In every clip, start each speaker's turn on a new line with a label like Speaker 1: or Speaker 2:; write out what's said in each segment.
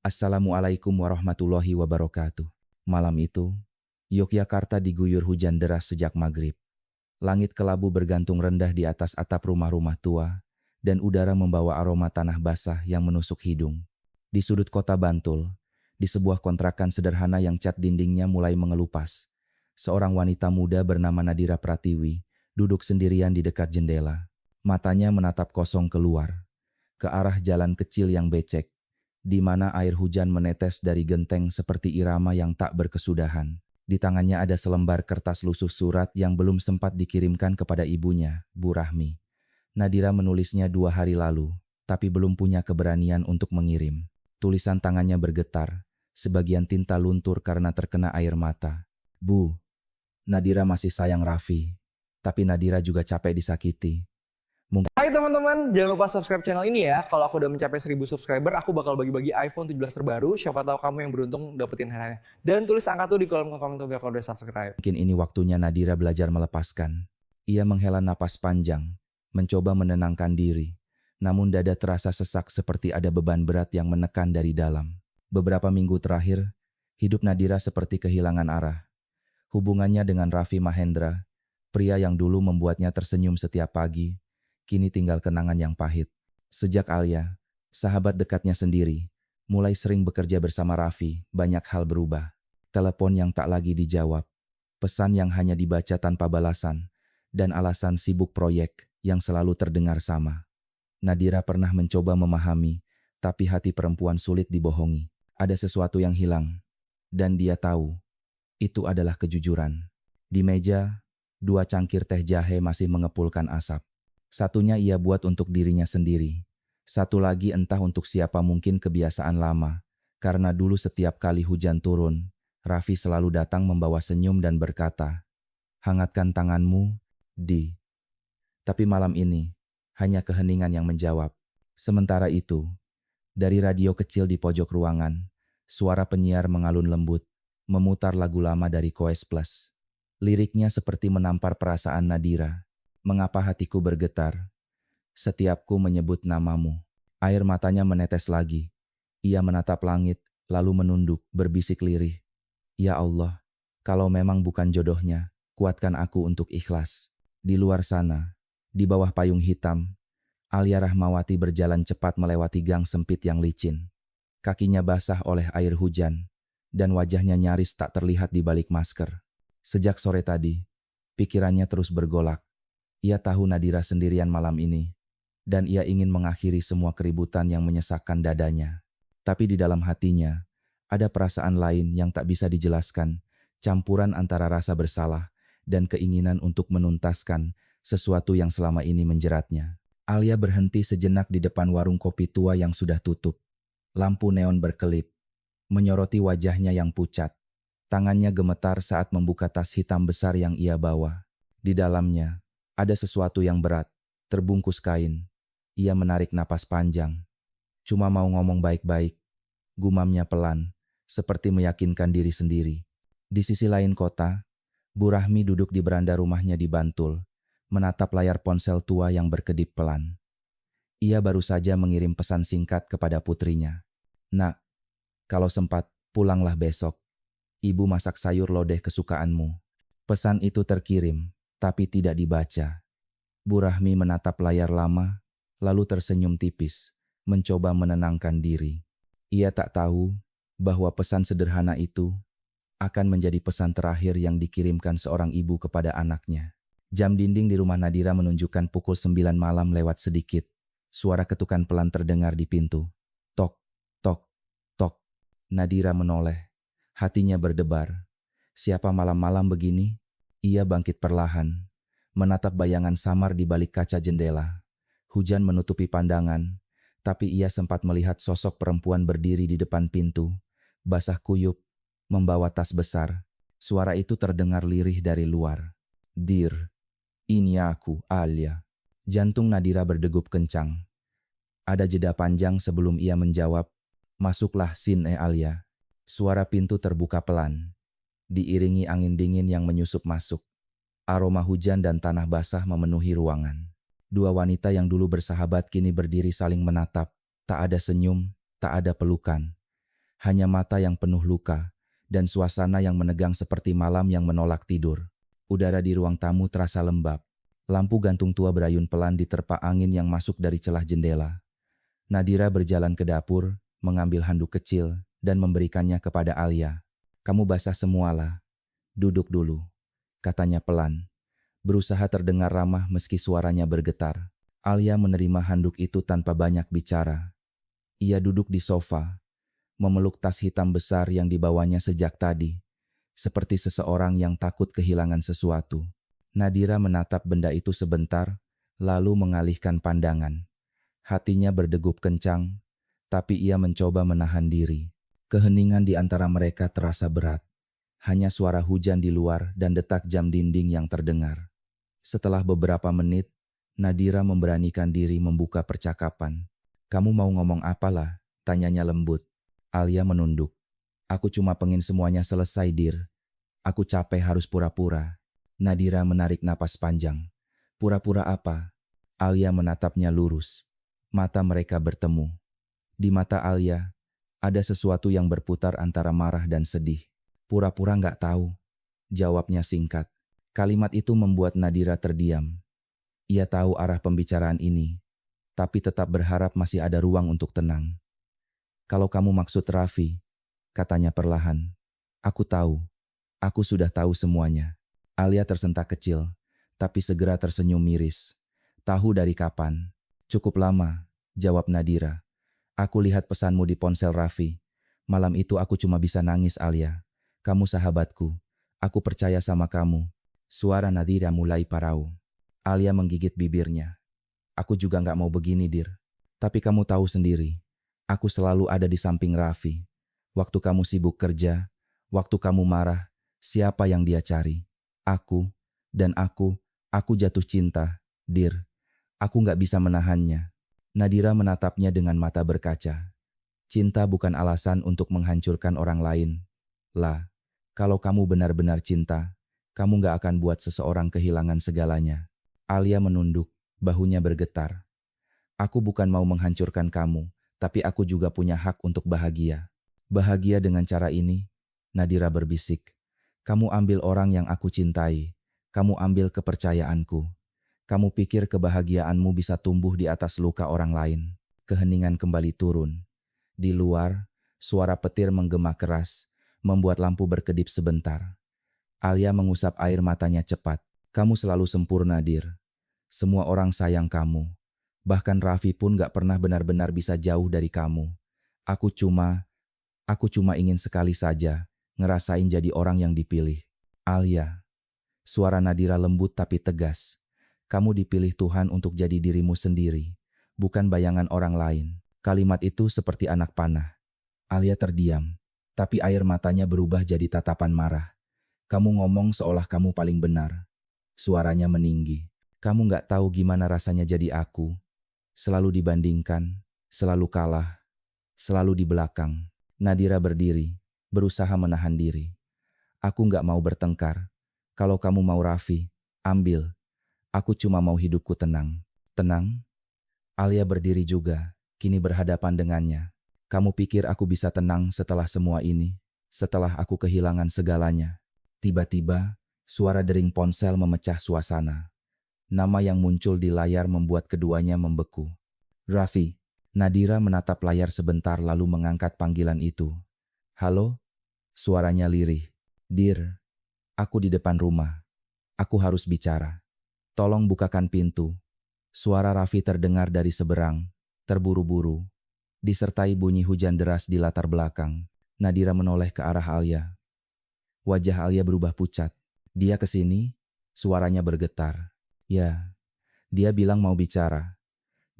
Speaker 1: Assalamualaikum warahmatullahi wabarakatuh. Malam itu, Yogyakarta diguyur hujan deras sejak maghrib. Langit kelabu bergantung rendah di atas atap rumah-rumah tua, dan udara membawa aroma tanah basah yang menusuk hidung. Di sudut kota Bantul, di sebuah kontrakan sederhana yang cat dindingnya mulai mengelupas, seorang wanita muda bernama Nadira Pratiwi duduk sendirian di dekat jendela. Matanya menatap kosong keluar, ke arah jalan kecil yang becek, di mana air hujan menetes dari genteng seperti irama yang tak berkesudahan. Di tangannya ada selembar kertas lusuh surat yang belum sempat dikirimkan kepada ibunya, Bu Rahmi. Nadira menulisnya 2 hari lalu, tapi belum punya keberanian untuk mengirim. Tulisan tangannya bergetar, sebagian tinta luntur karena terkena air mata. Bu, Nadira masih sayang Raffi, tapi Nadira juga capek disakiti.
Speaker 2: Hai teman-teman, jangan lupa subscribe channel ini ya. Kalau aku udah mencapai 1000 subscriber, aku bakal bagi-bagi iPhone 17 terbaru. Siapa tahu kamu yang beruntung dapetin hadiahnya. Dan tulis angka tuh di kolom komentar kalau udah subscribe.
Speaker 1: Mungkin ini waktunya Nadira belajar melepaskan. Ia menghela napas panjang, mencoba menenangkan diri. Namun dada terasa sesak seperti ada beban berat yang menekan dari dalam. Beberapa minggu terakhir, hidup Nadira seperti kehilangan arah. Hubungannya dengan Raffi Mahendra, pria yang dulu membuatnya tersenyum setiap pagi, kini tinggal kenangan yang pahit. Sejak Alia, sahabat dekatnya sendiri, mulai sering bekerja bersama Raffi, banyak hal berubah. Telepon yang tak lagi dijawab, pesan yang hanya dibaca tanpa balasan, dan alasan sibuk proyek yang selalu terdengar sama. Nadira pernah mencoba memahami, tapi hati perempuan sulit dibohongi. Ada sesuatu yang hilang, dan dia tahu, itu adalah kejujuran. Di meja, 2 cangkir teh jahe masih mengepulkan asap. Satunya ia buat untuk dirinya sendiri. Satu lagi entah untuk siapa, mungkin kebiasaan lama. Karena dulu setiap kali hujan turun, Raffi selalu datang membawa senyum dan berkata, "Hangatkan tanganmu, Di." Tapi malam ini, hanya keheningan yang menjawab. Sementara itu, dari radio kecil di pojok ruangan, suara penyiar mengalun lembut, memutar lagu lama dari Koes Plus. Liriknya seperti menampar perasaan Nadira. Mengapa hatiku bergetar setiap ku menyebut namamu? Air matanya menetes lagi. Ia menatap langit, lalu menunduk, berbisik lirih. Ya Allah, kalau memang bukan jodohnya, kuatkan aku untuk ikhlas. Di luar sana, di bawah payung hitam, Alia Rahmawati berjalan cepat melewati gang sempit yang licin. Kakinya basah oleh air hujan, dan wajahnya nyaris tak terlihat di balik masker. Sejak sore tadi, pikirannya terus bergolak. Ia tahu Nadira sendirian malam ini, dan ia ingin mengakhiri semua keributan yang menyesakkan dadanya. Tapi di dalam hatinya, ada perasaan lain yang tak bisa dijelaskan, campuran antara rasa bersalah dan keinginan untuk menuntaskan sesuatu yang selama ini menjeratnya. Alia berhenti sejenak di depan warung kopi tua yang sudah tutup. Lampu neon berkelip, menyoroti wajahnya yang pucat. Tangannya gemetar saat membuka tas hitam besar yang ia bawa. Di dalamnya, ada sesuatu yang berat, terbungkus kain. Ia menarik napas panjang. Cuma mau ngomong baik-baik, gumamnya pelan, seperti meyakinkan diri sendiri. Di sisi lain kota, Bu Rahmi duduk di beranda rumahnya di Bantul, menatap layar ponsel tua yang berkedip pelan. Ia baru saja mengirim pesan singkat kepada putrinya. "Nak, kalau sempat, pulanglah besok. Ibu masak sayur lodeh kesukaanmu." Pesan itu terkirim, tapi tidak dibaca. Bu Rahmi menatap layar lama, lalu tersenyum tipis, mencoba menenangkan diri. Ia tak tahu bahwa pesan sederhana itu akan menjadi pesan terakhir yang dikirimkan seorang ibu kepada anaknya. Jam dinding di rumah Nadira menunjukkan pukul 9 malam lewat sedikit. Suara ketukan pelan terdengar di pintu. Tok, tok, tok. Nadira menoleh, hatinya berdebar. Siapa malam-malam begini? Ia bangkit perlahan, menatap bayangan samar di balik kaca jendela. Hujan menutupi pandangan, tapi ia sempat melihat sosok perempuan berdiri di depan pintu, basah kuyup, membawa tas besar. Suara itu terdengar lirih dari luar. "Dir, ini aku, Alia." Jantung Nadira berdegup kencang. Ada jeda panjang sebelum ia menjawab, "Masuklah, Sine Alia." Suara pintu terbuka pelan, diiringi angin dingin yang menyusup masuk. Aroma hujan dan tanah basah memenuhi ruangan. 2 wanita yang dulu bersahabat kini berdiri saling menatap. Tak ada senyum, tak ada pelukan. Hanya mata yang penuh luka, dan suasana yang menegang seperti malam yang menolak tidur. Udara di ruang tamu terasa lembab. Lampu gantung tua berayun pelan diterpa angin yang masuk dari celah jendela. Nadira berjalan ke dapur, mengambil handuk kecil, dan memberikannya kepada Alia. "Kamu basah semualah. Duduk dulu," katanya pelan. Berusaha terdengar ramah meski suaranya bergetar. Alia menerima handuk itu tanpa banyak bicara. Ia duduk di sofa, memeluk tas hitam besar yang dibawanya sejak tadi, seperti seseorang yang takut kehilangan sesuatu. Nadira menatap benda itu sebentar, lalu mengalihkan pandangan. Hatinya berdegup kencang, tapi ia mencoba menahan diri. Keheningan di antara mereka terasa berat. Hanya suara hujan di luar dan detak jam dinding yang terdengar. Setelah beberapa menit, Nadira memberanikan diri membuka percakapan. "Kamu mau ngomong apalah?" tanyanya lembut. Alia menunduk. "Aku cuma pengen semuanya selesai, Dir. Aku capek harus pura-pura." Nadira menarik napas panjang. "Pura-pura apa?" Alia menatapnya lurus. Mata mereka bertemu. Di mata Alia, ada sesuatu yang berputar antara marah dan sedih. "Pura-pura nggak tahu," jawabnya singkat. Kalimat itu membuat Nadira terdiam. Ia tahu arah pembicaraan ini, tapi tetap berharap masih ada ruang untuk tenang. "Kalau kamu maksud Raffi," katanya perlahan, "aku tahu. Aku sudah tahu semuanya." Alia tersentak kecil, tapi segera tersenyum miris. "Tahu dari kapan?" "Cukup lama," jawab Nadira. "Aku lihat pesanmu di ponsel Raffi. Malam itu aku cuma bisa nangis, Alia. Kamu sahabatku. Aku percaya sama kamu." Suara Nadira mulai parau. Alia menggigit bibirnya. "Aku juga nggak mau begini, Dir. Tapi kamu tahu sendiri. Aku selalu ada di samping Raffi. Waktu kamu sibuk kerja, waktu kamu marah, siapa yang dia cari? Aku. Dan aku jatuh cinta, Dir. Aku nggak bisa menahannya." Nadira menatapnya dengan mata berkaca. "Cinta bukan alasan untuk menghancurkan orang lain. Lah, kalau kamu benar-benar cinta, kamu nggak akan buat seseorang kehilangan segalanya." Alia menunduk, bahunya bergetar. "Aku bukan mau menghancurkan kamu, tapi aku juga punya hak untuk bahagia." "Bahagia dengan cara ini?" Nadira berbisik. "Kamu ambil orang yang aku cintai. Kamu ambil kepercayaanku. Kamu pikir kebahagiaanmu bisa tumbuh di atas luka orang lain." Keheningan kembali turun. Di luar, suara petir menggema keras, membuat lampu berkedip sebentar. Alia mengusap air matanya cepat. "Kamu selalu sempurna, Dir. Semua orang sayang kamu. Bahkan Raffi pun gak pernah benar-benar bisa jauh dari kamu. Aku cuma ingin sekali saja ngerasain jadi orang yang dipilih." "Alia," suara Nadira lembut tapi tegas. "Kamu dipilih Tuhan untuk jadi dirimu sendiri, bukan bayangan orang lain." Kalimat itu seperti anak panah. Alia terdiam, tapi air matanya berubah jadi tatapan marah. "Kamu ngomong seolah kamu paling benar." Suaranya meninggi. "Kamu nggak tahu gimana rasanya jadi aku. Selalu dibandingkan, selalu kalah, selalu di belakang." Nadira berdiri, berusaha menahan diri. "Aku nggak mau bertengkar. Kalau kamu mau Raffi, ambil. Aku cuma mau hidupku tenang." "Tenang?" Alia berdiri juga, kini berhadapan dengannya. "Kamu pikir aku bisa tenang setelah semua ini? Setelah aku kehilangan segalanya?" Tiba-tiba, suara dering ponsel memecah suasana. Nama yang muncul di layar membuat keduanya membeku. "Raffi." Nadira menatap layar sebentar lalu mengangkat panggilan itu. "Halo?" Suaranya lirih. "Dir, aku di depan rumah. Aku harus bicara. Tolong bukakan pintu." Suara Raffi terdengar dari seberang, terburu-buru, disertai bunyi hujan deras di latar belakang. Nadira menoleh ke arah Alia. Wajah Alia berubah pucat. "Dia kesini?" Suaranya bergetar. "Ya, dia bilang mau bicara,"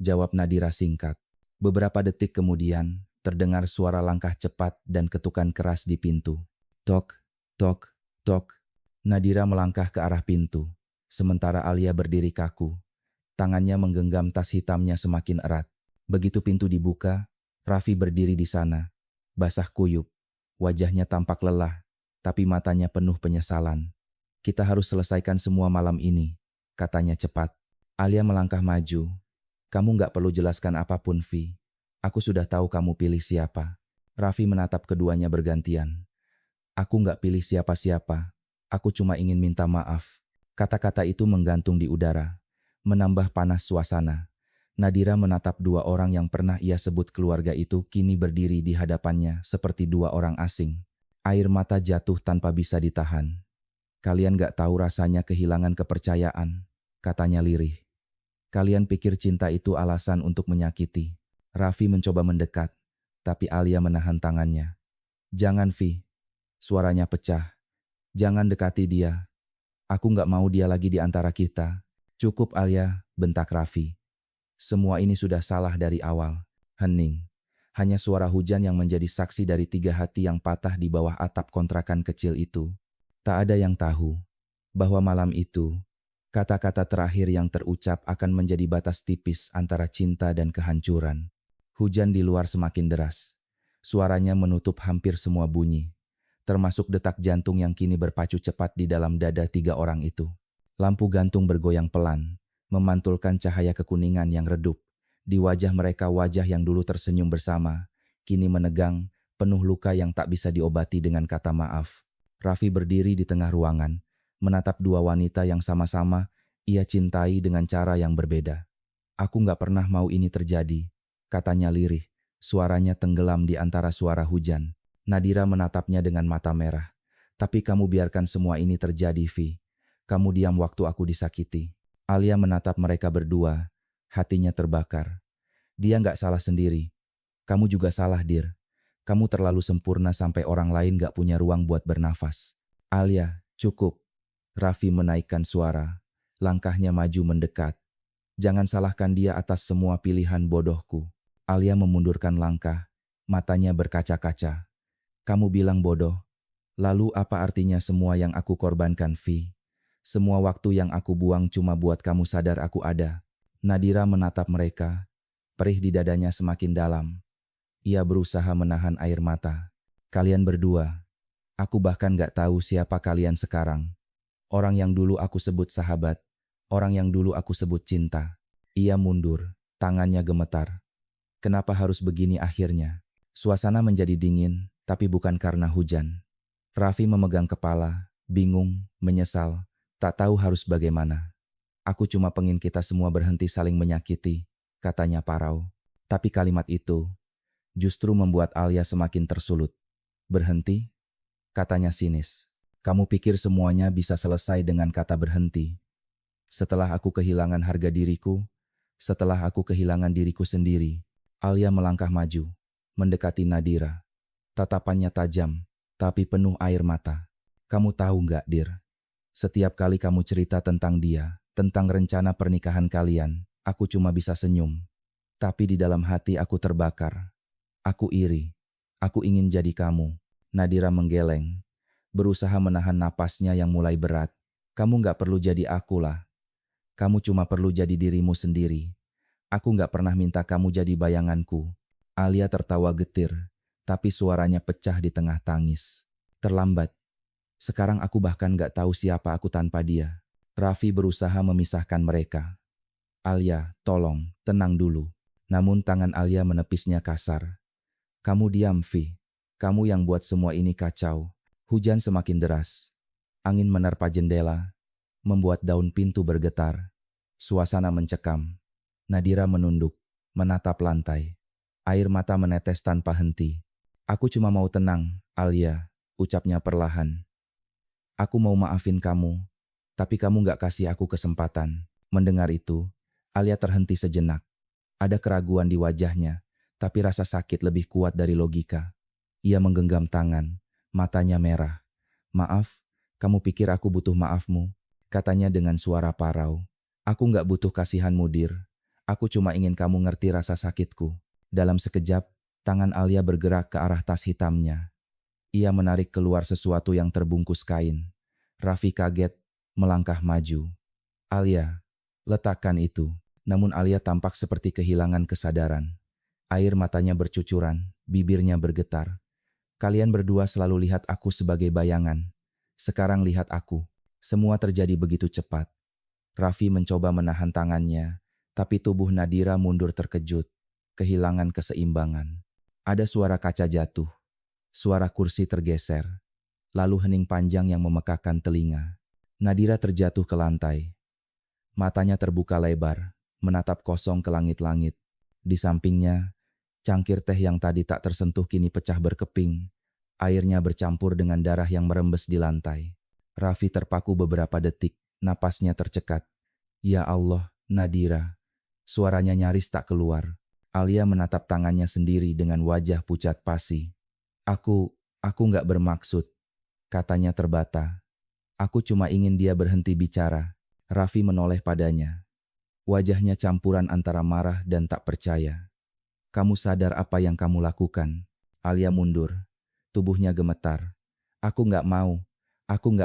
Speaker 1: jawab Nadira singkat. Beberapa detik kemudian, terdengar suara langkah cepat dan ketukan keras di pintu. Tok, tok, tok. Nadira melangkah ke arah pintu, sementara Alia berdiri kaku. Tangannya menggenggam tas hitamnya semakin erat. Begitu pintu dibuka, Raffi berdiri di sana, basah kuyup. Wajahnya tampak lelah, tapi matanya penuh penyesalan. "Kita harus selesaikan semua malam ini," katanya cepat. Alia melangkah maju. "Kamu nggak perlu jelaskan apapun, Vi. Aku sudah tahu kamu pilih siapa." Raffi menatap keduanya bergantian. Aku nggak pilih siapa-siapa. Aku cuma ingin minta maaf. Kata-kata itu menggantung di udara, menambah panas suasana. Nadira menatap dua orang yang pernah ia sebut keluarga itu kini berdiri di hadapannya seperti dua orang asing. Air mata jatuh tanpa bisa ditahan. Kalian gak tahu rasanya kehilangan kepercayaan, katanya lirih. Kalian pikir cinta itu alasan untuk menyakiti. Raffi mencoba mendekat, tapi Alia menahan tangannya. Jangan, Vi. Suaranya pecah. Jangan dekati dia. Aku gak mau dia lagi di antara kita. Cukup, Alia, bentak Raffi. Semua ini sudah salah dari awal. Hening. Hanya suara hujan yang menjadi saksi dari tiga hati yang patah di bawah atap kontrakan kecil itu. Tak ada yang tahu bahwa malam itu, kata-kata terakhir yang terucap akan menjadi batas tipis antara cinta dan kehancuran. Hujan di luar semakin deras. Suaranya menutup hampir semua bunyi, termasuk detak jantung yang kini berpacu cepat di dalam dada tiga orang itu. Lampu gantung bergoyang pelan, memantulkan cahaya kekuningan yang redup. Di wajah mereka wajah yang dulu tersenyum bersama, kini menegang, penuh luka yang tak bisa diobati dengan kata maaf. Raffi berdiri di tengah ruangan, menatap dua wanita yang sama-sama ia cintai dengan cara yang berbeda. Aku gak pernah mau ini terjadi, katanya lirih, suaranya tenggelam di antara suara hujan. Nadira menatapnya dengan mata merah. Tapi kamu biarkan semua ini terjadi, Vi. Kamu diam waktu aku disakiti. Alia menatap mereka berdua, hatinya terbakar. Dia gak salah sendiri. Kamu juga salah, Dir. Kamu terlalu sempurna sampai orang lain gak punya ruang buat bernafas. Alia, cukup. Raffi menaikkan suara. Langkahnya maju mendekat. Jangan salahkan dia atas semua pilihan bodohku. Alia memundurkan langkah. Matanya berkaca-kaca. Kamu bilang bodoh. Lalu apa artinya semua yang aku korbankan, Vi? Semua waktu yang aku buang cuma buat kamu sadar aku ada. Nadira menatap mereka. Perih di dadanya semakin dalam. Ia berusaha menahan air mata. Kalian berdua. Aku bahkan gak tahu siapa kalian sekarang. Orang yang dulu aku sebut sahabat. Orang yang dulu aku sebut cinta. Ia mundur. Tangannya gemetar. Kenapa harus begini akhirnya? Suasana menjadi dingin, tapi bukan karena hujan. Raffi memegang kepala, bingung, menyesal, tak tahu harus bagaimana. Aku cuma pengen kita semua berhenti saling menyakiti, katanya parau. Tapi kalimat itu justru membuat Alia semakin tersulut. Berhenti? Katanya sinis. Kamu pikir semuanya bisa selesai dengan kata berhenti? Setelah aku kehilangan harga diriku, setelah aku kehilangan diriku sendiri, Alia melangkah maju, mendekati Nadira. Tatapannya tajam, tapi penuh air mata. Kamu tahu nggak, Dir? Setiap kali kamu cerita tentang dia, tentang rencana pernikahan kalian, aku cuma bisa senyum. Tapi di dalam hati aku terbakar. Aku iri. Aku ingin jadi kamu. Nadira menggeleng, berusaha menahan napasnya yang mulai berat. Kamu nggak perlu jadi aku lah. Kamu cuma perlu jadi dirimu sendiri. Aku nggak pernah minta kamu jadi bayanganku. Alia tertawa getir, tapi suaranya pecah di tengah tangis. Terlambat. Sekarang aku bahkan nggak tahu siapa aku tanpa dia. Raffi berusaha memisahkan mereka. Alia, tolong, tenang dulu. Namun tangan Alia menepisnya kasar. Kamu diam, Vi. Kamu yang buat semua ini kacau. Hujan semakin deras. Angin menerpa jendela, membuat daun pintu bergetar. Suasana mencekam. Nadira menunduk, menatap lantai. Air mata menetes tanpa henti. Aku cuma mau tenang, Alia, ucapnya perlahan. Aku mau maafin kamu, tapi kamu gak kasih aku kesempatan. Mendengar itu, Alia terhenti sejenak. Ada keraguan di wajahnya, tapi rasa sakit lebih kuat dari logika. Ia menggenggam tangan, matanya merah. Maaf, kamu pikir aku butuh maafmu, katanya dengan suara parau. Aku gak butuh kasihanmu, Dir. Aku cuma ingin kamu ngerti rasa sakitku. Dalam sekejap, tangan Alia bergerak ke arah tas hitamnya. Ia menarik keluar sesuatu yang terbungkus kain. Raffi kaget, melangkah maju. Alia, letakkan itu. Namun Alia tampak seperti kehilangan kesadaran. Air matanya bercucuran, bibirnya bergetar. Kalian berdua selalu lihat aku sebagai bayangan. Sekarang lihat aku. Semua terjadi begitu cepat. Raffi mencoba menahan tangannya, tapi tubuh Nadira mundur terkejut, kehilangan keseimbangan. Ada suara kaca jatuh, suara kursi tergeser, lalu hening panjang yang memekakkan telinga. Nadira terjatuh ke lantai. Matanya terbuka lebar, menatap kosong ke langit-langit. Di sampingnya, cangkir teh yang tadi tak tersentuh kini pecah berkeping. Airnya bercampur dengan darah yang merembes di lantai. Raffi terpaku beberapa detik, napasnya tercekat. Ya Allah, Nadira. Suaranya nyaris tak keluar. Alia menatap tangannya sendiri dengan wajah pucat pasi. Aku nggak bermaksud, katanya terbata. Aku cuma ingin dia berhenti bicara. Raffi menoleh padanya. Wajahnya campuran antara marah dan tak percaya. Kamu sadar apa yang kamu lakukan? Alia mundur. Tubuhnya gemetar. Aku nggak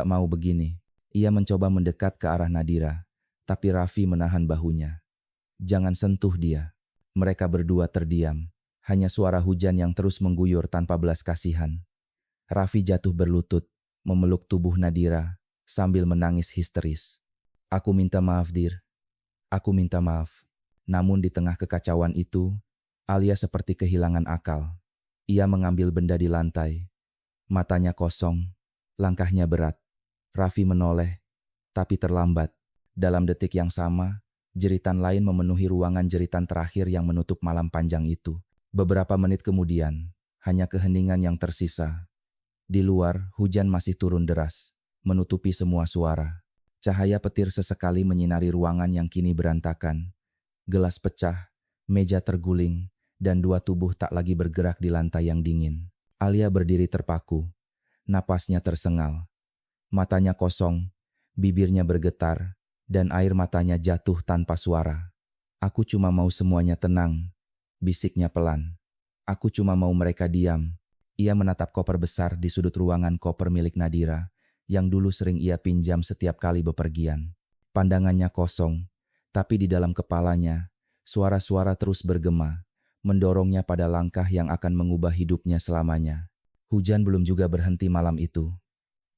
Speaker 1: mau begini. Ia mencoba mendekat ke arah Nadira, tapi Raffi menahan bahunya. Jangan sentuh dia. Mereka berdua terdiam. Hanya suara hujan yang terus mengguyur tanpa belas kasihan. Raffi jatuh berlutut, memeluk tubuh Nadira, sambil menangis histeris. Aku minta maaf, Dir. Aku minta maaf. Namun di tengah kekacauan itu, Alia seperti kehilangan akal. Ia mengambil benda di lantai. Matanya kosong, langkahnya berat. Raffi menoleh, tapi terlambat. Dalam detik yang sama, jeritan lain memenuhi ruangan jeritan terakhir yang menutup malam panjang itu. Beberapa menit kemudian, hanya keheningan yang tersisa. Di luar, hujan masih turun deras, menutupi semua suara. Cahaya petir sesekali menyinari ruangan yang kini berantakan. Gelas pecah, meja terguling, dan dua tubuh tak lagi bergerak di lantai yang dingin. Alia berdiri terpaku, napasnya tersengal. Matanya kosong, bibirnya bergetar, dan air matanya jatuh tanpa suara. Aku cuma mau semuanya tenang, bisiknya pelan. Aku cuma mau mereka diam. Ia menatap koper besar di sudut ruangan, koper milik Nadira, yang dulu sering ia pinjam setiap kali bepergian. Pandangannya kosong, tapi di dalam kepalanya, suara-suara terus bergema, mendorongnya pada langkah yang akan mengubah hidupnya selamanya. Hujan belum juga berhenti malam itu.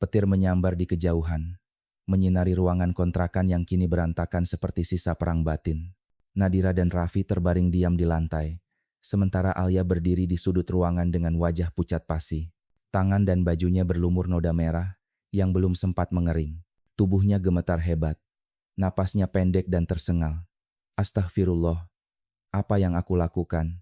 Speaker 1: Petir menyambar di kejauhan, menyinari ruangan kontrakan yang kini berantakan seperti sisa perang batin. Nadira dan Raffi terbaring diam di lantai, sementara Alia berdiri di sudut ruangan dengan wajah pucat pasi. Tangan dan bajunya berlumur noda merah, yang belum sempat mengering. Tubuhnya gemetar hebat. Napasnya pendek dan tersengal. Astagfirullah. Apa yang aku lakukan?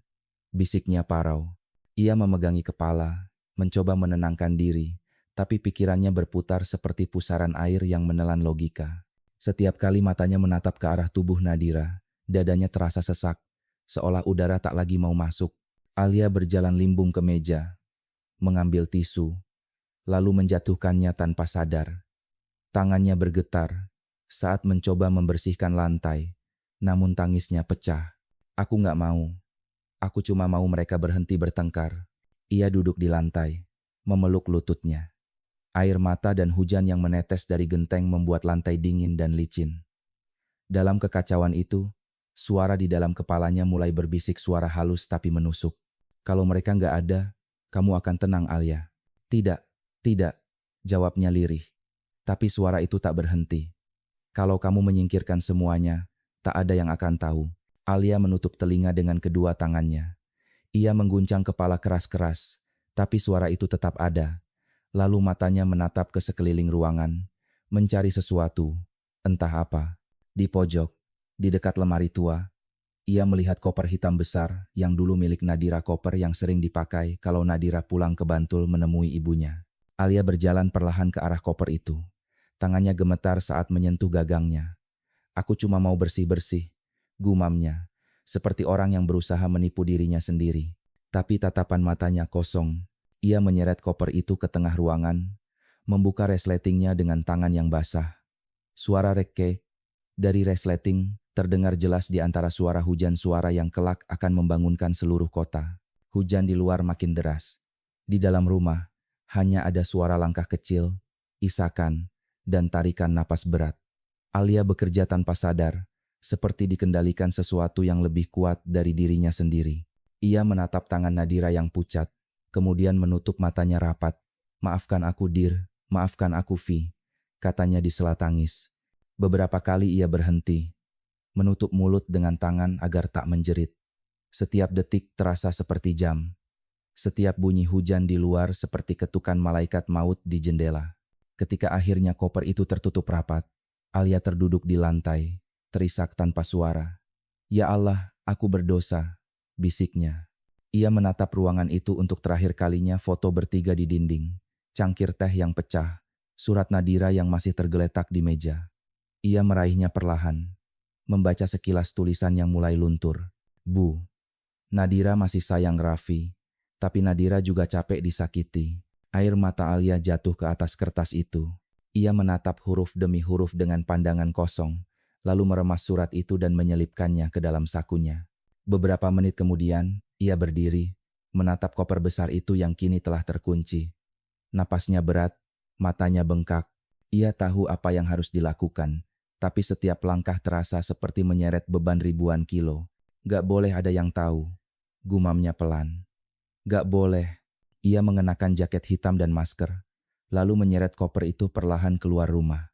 Speaker 1: Bisiknya parau. Ia memegangi kepala, mencoba menenangkan diri, tapi pikirannya berputar seperti pusaran air yang menelan logika. Setiap kali matanya menatap ke arah tubuh Nadira, dadanya terasa sesak, seolah udara tak lagi mau masuk. Alia berjalan limbung ke meja, mengambil tisu, lalu menjatuhkannya tanpa sadar. Tangannya bergetar saat mencoba membersihkan lantai, namun tangisnya pecah. Aku nggak mau. Aku cuma mau mereka berhenti bertengkar. Ia duduk di lantai, memeluk lututnya. Air mata dan hujan yang menetes dari genteng membuat lantai dingin dan licin. Dalam kekacauan itu, suara di dalam kepalanya mulai berbisik, suara halus tapi menusuk. Kalau mereka nggak ada, kamu akan tenang, Alia. Tidak, jawabnya lirih. Tapi suara itu tak berhenti. Kalau kamu menyingkirkan semuanya, tak ada yang akan tahu. Alia menutup telinga dengan kedua tangannya. Ia mengguncang kepala keras-keras, tapi suara itu tetap ada. Lalu matanya menatap ke sekeliling ruangan, mencari sesuatu, entah apa. Di pojok, di dekat lemari tua, ia melihat koper hitam besar yang dulu milik Nadira, koper yang sering dipakai kalau Nadira pulang ke Bantul menemui ibunya. Alia berjalan perlahan ke arah koper itu. Tangannya gemetar saat menyentuh gagangnya. Aku cuma mau bersih-bersih, gumamnya, seperti orang yang berusaha menipu dirinya sendiri. Tapi tatapan matanya kosong. Ia menyeret koper itu ke tengah ruangan, membuka resletingnya dengan tangan yang basah. Suara rekke dari resleting terdengar jelas di antara suara hujan, suara yang kelak akan membangunkan seluruh kota. Hujan di luar makin deras. Di dalam rumah, hanya ada suara langkah kecil, isakan, dan tarikan napas berat. Alia bekerja tanpa sadar, seperti dikendalikan sesuatu yang lebih kuat dari dirinya sendiri. Ia menatap tangan Nadira yang pucat, kemudian menutup matanya rapat. Maafkan aku, Dir, maafkan aku, Vi, katanya di sela tangis. Beberapa kali ia berhenti, menutup mulut dengan tangan agar tak menjerit. Setiap detik terasa seperti jam. Setiap bunyi hujan di luar seperti ketukan malaikat maut di jendela. Ketika akhirnya koper itu tertutup rapat, Alia terduduk di lantai, terisak tanpa suara. "Ya Allah, aku berdosa," bisiknya. Ia menatap ruangan itu untuk terakhir kalinya, foto bertiga di dinding, cangkir teh yang pecah, surat Nadira yang masih tergeletak di meja. Ia meraihnya perlahan, membaca sekilas tulisan yang mulai luntur. "Bu, Nadira masih sayang Raffi, tapi Nadira juga capek disakiti." Air mata Alia jatuh ke atas kertas itu. Ia menatap huruf demi huruf dengan pandangan kosong, lalu meremas surat itu dan menyelipkannya ke dalam sakunya. Beberapa menit kemudian, ia berdiri, menatap koper besar itu yang kini telah terkunci. Napasnya berat, matanya bengkak. Ia tahu apa yang harus dilakukan, tapi setiap langkah terasa seperti menyeret beban ribuan kilo. "Gak boleh ada yang tahu," gumamnya pelan. "Gak boleh." Ia mengenakan jaket hitam dan masker, lalu menyeret koper itu perlahan keluar rumah.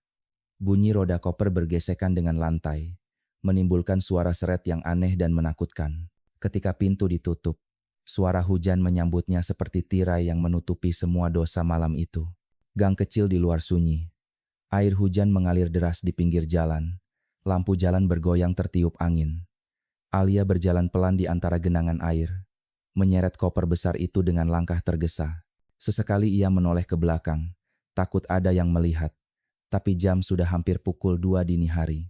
Speaker 1: Bunyi roda koper bergesekan dengan lantai, menimbulkan suara seret yang aneh dan menakutkan. Ketika pintu ditutup, suara hujan menyambutnya seperti tirai yang menutupi semua dosa malam itu. Gang kecil di luar sunyi. Air hujan mengalir deras di pinggir jalan. Lampu jalan bergoyang tertiup angin. Alia berjalan pelan di antara genangan air, menyeret koper besar itu dengan langkah tergesa. Sesekali ia menoleh ke belakang, takut ada yang melihat. Tapi jam sudah hampir pukul 2 dini hari.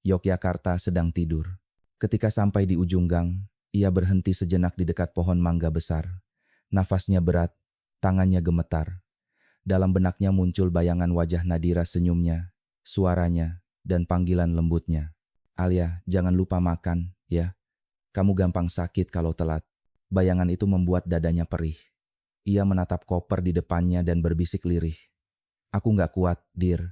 Speaker 1: Yogyakarta sedang tidur. Ketika sampai di ujung gang, ia berhenti sejenak di dekat pohon mangga besar. Nafasnya berat, tangannya gemetar. Dalam benaknya muncul bayangan wajah Nadira, senyumnya, suaranya, dan panggilan lembutnya. "Alia, jangan lupa makan, ya. Kamu gampang sakit kalau telat." Bayangan itu membuat dadanya perih. Ia menatap koper di depannya dan berbisik lirih. "Aku gak kuat, Dir.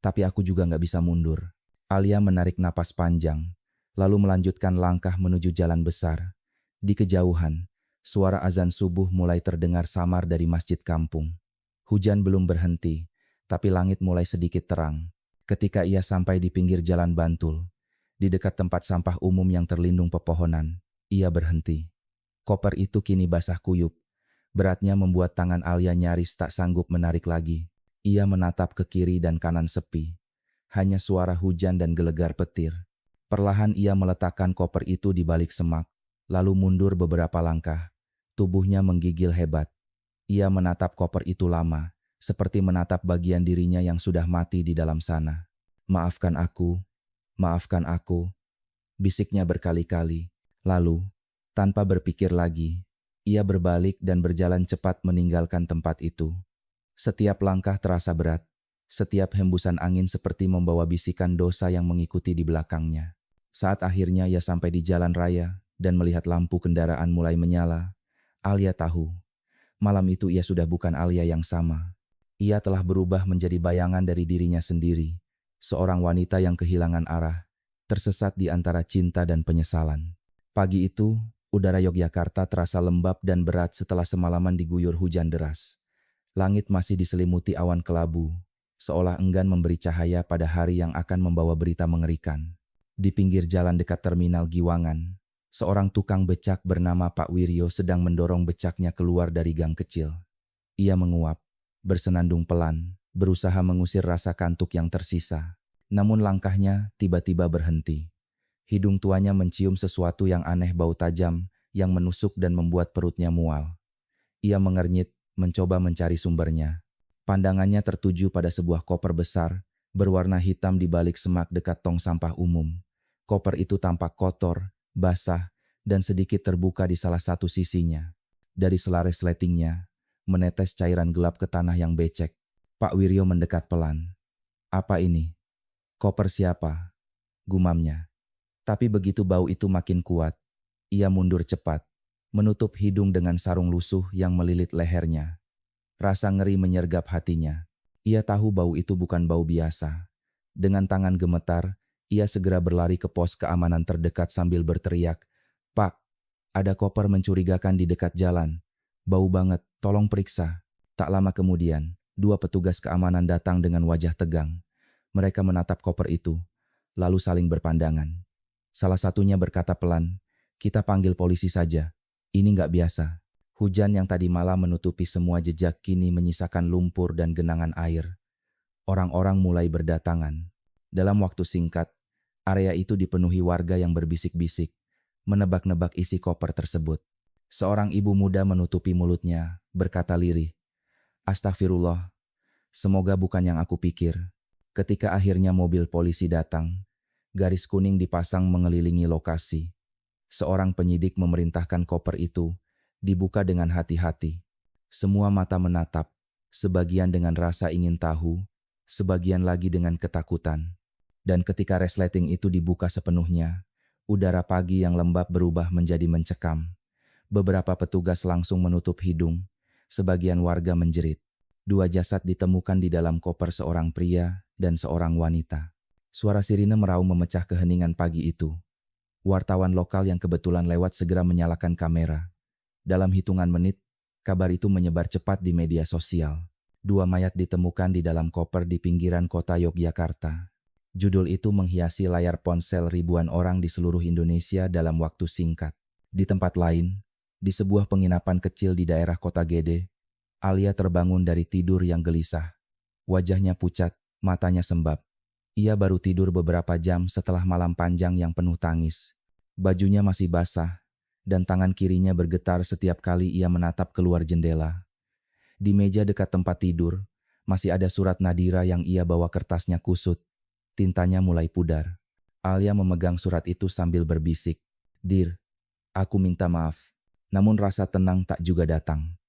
Speaker 1: Tapi aku juga gak bisa mundur." Alia menarik napas panjang, lalu melanjutkan langkah menuju jalan besar. Di kejauhan, suara azan subuh mulai terdengar samar dari masjid kampung. Hujan belum berhenti, tapi langit mulai sedikit terang. Ketika ia sampai di pinggir jalan Bantul, di dekat tempat sampah umum yang terlindung pepohonan, ia berhenti. Koper itu kini basah kuyup. Beratnya membuat tangan Alia nyaris tak sanggup menarik lagi. Ia menatap ke kiri dan kanan sepi. Hanya suara hujan dan gelegar petir. Perlahan ia meletakkan koper itu di balik semak, lalu mundur beberapa langkah. Tubuhnya menggigil hebat. Ia menatap koper itu lama, seperti menatap bagian dirinya yang sudah mati di dalam sana. Maafkan aku, bisiknya berkali-kali. Lalu, tanpa berpikir lagi, ia berbalik dan berjalan cepat meninggalkan tempat itu. Setiap langkah terasa berat, setiap hembusan angin seperti membawa bisikan dosa yang mengikuti di belakangnya. Saat akhirnya ia sampai di jalan raya dan melihat lampu kendaraan mulai menyala, Alia tahu, malam itu ia sudah bukan Alia yang sama. Ia telah berubah menjadi bayangan dari dirinya sendiri, seorang wanita yang kehilangan arah, tersesat di antara cinta dan penyesalan. Pagi itu, udara Yogyakarta terasa lembab dan berat setelah semalaman diguyur hujan deras. Langit masih diselimuti awan kelabu, seolah enggan memberi cahaya pada hari yang akan membawa berita mengerikan. Di pinggir jalan dekat terminal Giwangan, seorang tukang becak bernama Pak Wiryo sedang mendorong becaknya keluar dari gang kecil. Ia menguap, bersenandung pelan, berusaha mengusir rasa kantuk yang tersisa. Namun langkahnya tiba-tiba berhenti. Hidung tuanya mencium sesuatu yang aneh, bau tajam yang menusuk dan membuat perutnya mual. Ia mengernyit, mencoba mencari sumbernya. Pandangannya tertuju pada sebuah koper besar, berwarna hitam di balik semak dekat tong sampah umum. Koper itu tampak kotor, basah, dan sedikit terbuka di salah satu sisinya. Dari selare resletingnya, menetes cairan gelap ke tanah yang becek. Pak Wiryo mendekat pelan. "Apa ini? Koper siapa?" gumamnya. Tapi begitu bau itu makin kuat, ia mundur cepat, menutup hidung dengan sarung lusuh yang melilit lehernya. Rasa ngeri menyergap hatinya. Ia tahu bau itu bukan bau biasa. Dengan tangan gemetar, ia segera berlari ke pos keamanan terdekat sambil berteriak, "Pak, ada koper mencurigakan di dekat jalan. Bau banget, tolong periksa." Tak lama kemudian, 2 petugas keamanan datang dengan wajah tegang. Mereka menatap koper itu, lalu saling berpandangan. Salah satunya berkata pelan, "Kita panggil polisi saja. Ini nggak biasa." Hujan yang tadi malam menutupi semua jejak kini menyisakan lumpur dan genangan air. Orang-orang mulai berdatangan. Dalam waktu singkat, area itu dipenuhi warga yang berbisik-bisik, menebak-nebak isi koper tersebut. Seorang ibu muda menutupi mulutnya, berkata lirih, "Astagfirullah, semoga bukan yang aku pikir." Ketika akhirnya mobil polisi datang, garis kuning dipasang mengelilingi lokasi. Seorang penyidik memerintahkan koper itu dibuka dengan hati-hati. Semua mata menatap, sebagian dengan rasa ingin tahu, sebagian lagi dengan ketakutan. Dan ketika resleting itu dibuka sepenuhnya, udara pagi yang lembab berubah menjadi mencekam. Beberapa petugas langsung menutup hidung, sebagian warga menjerit. 2 jasad ditemukan di dalam koper, seorang pria dan seorang wanita. Suara sirine meraung memecah keheningan pagi itu. Wartawan lokal yang kebetulan lewat segera menyalakan kamera. Dalam hitungan menit, kabar itu menyebar cepat di media sosial. 2 mayat ditemukan di dalam koper di pinggiran kota Yogyakarta. Judul itu menghiasi layar ponsel ribuan orang di seluruh Indonesia dalam waktu singkat. Di tempat lain, di sebuah penginapan kecil di daerah Kota Gede, Alia terbangun dari tidur yang gelisah. Wajahnya pucat, matanya sembab. Ia baru tidur beberapa jam setelah malam panjang yang penuh tangis. Bajunya masih basah, dan tangan kirinya bergetar setiap kali ia menatap keluar jendela. Di meja dekat tempat tidur, masih ada surat Nadira yang ia bawa, kertasnya kusut. Tintanya mulai pudar. Alia memegang surat itu sambil berbisik, "Dir, aku minta maaf." Namun rasa tenang tak juga datang.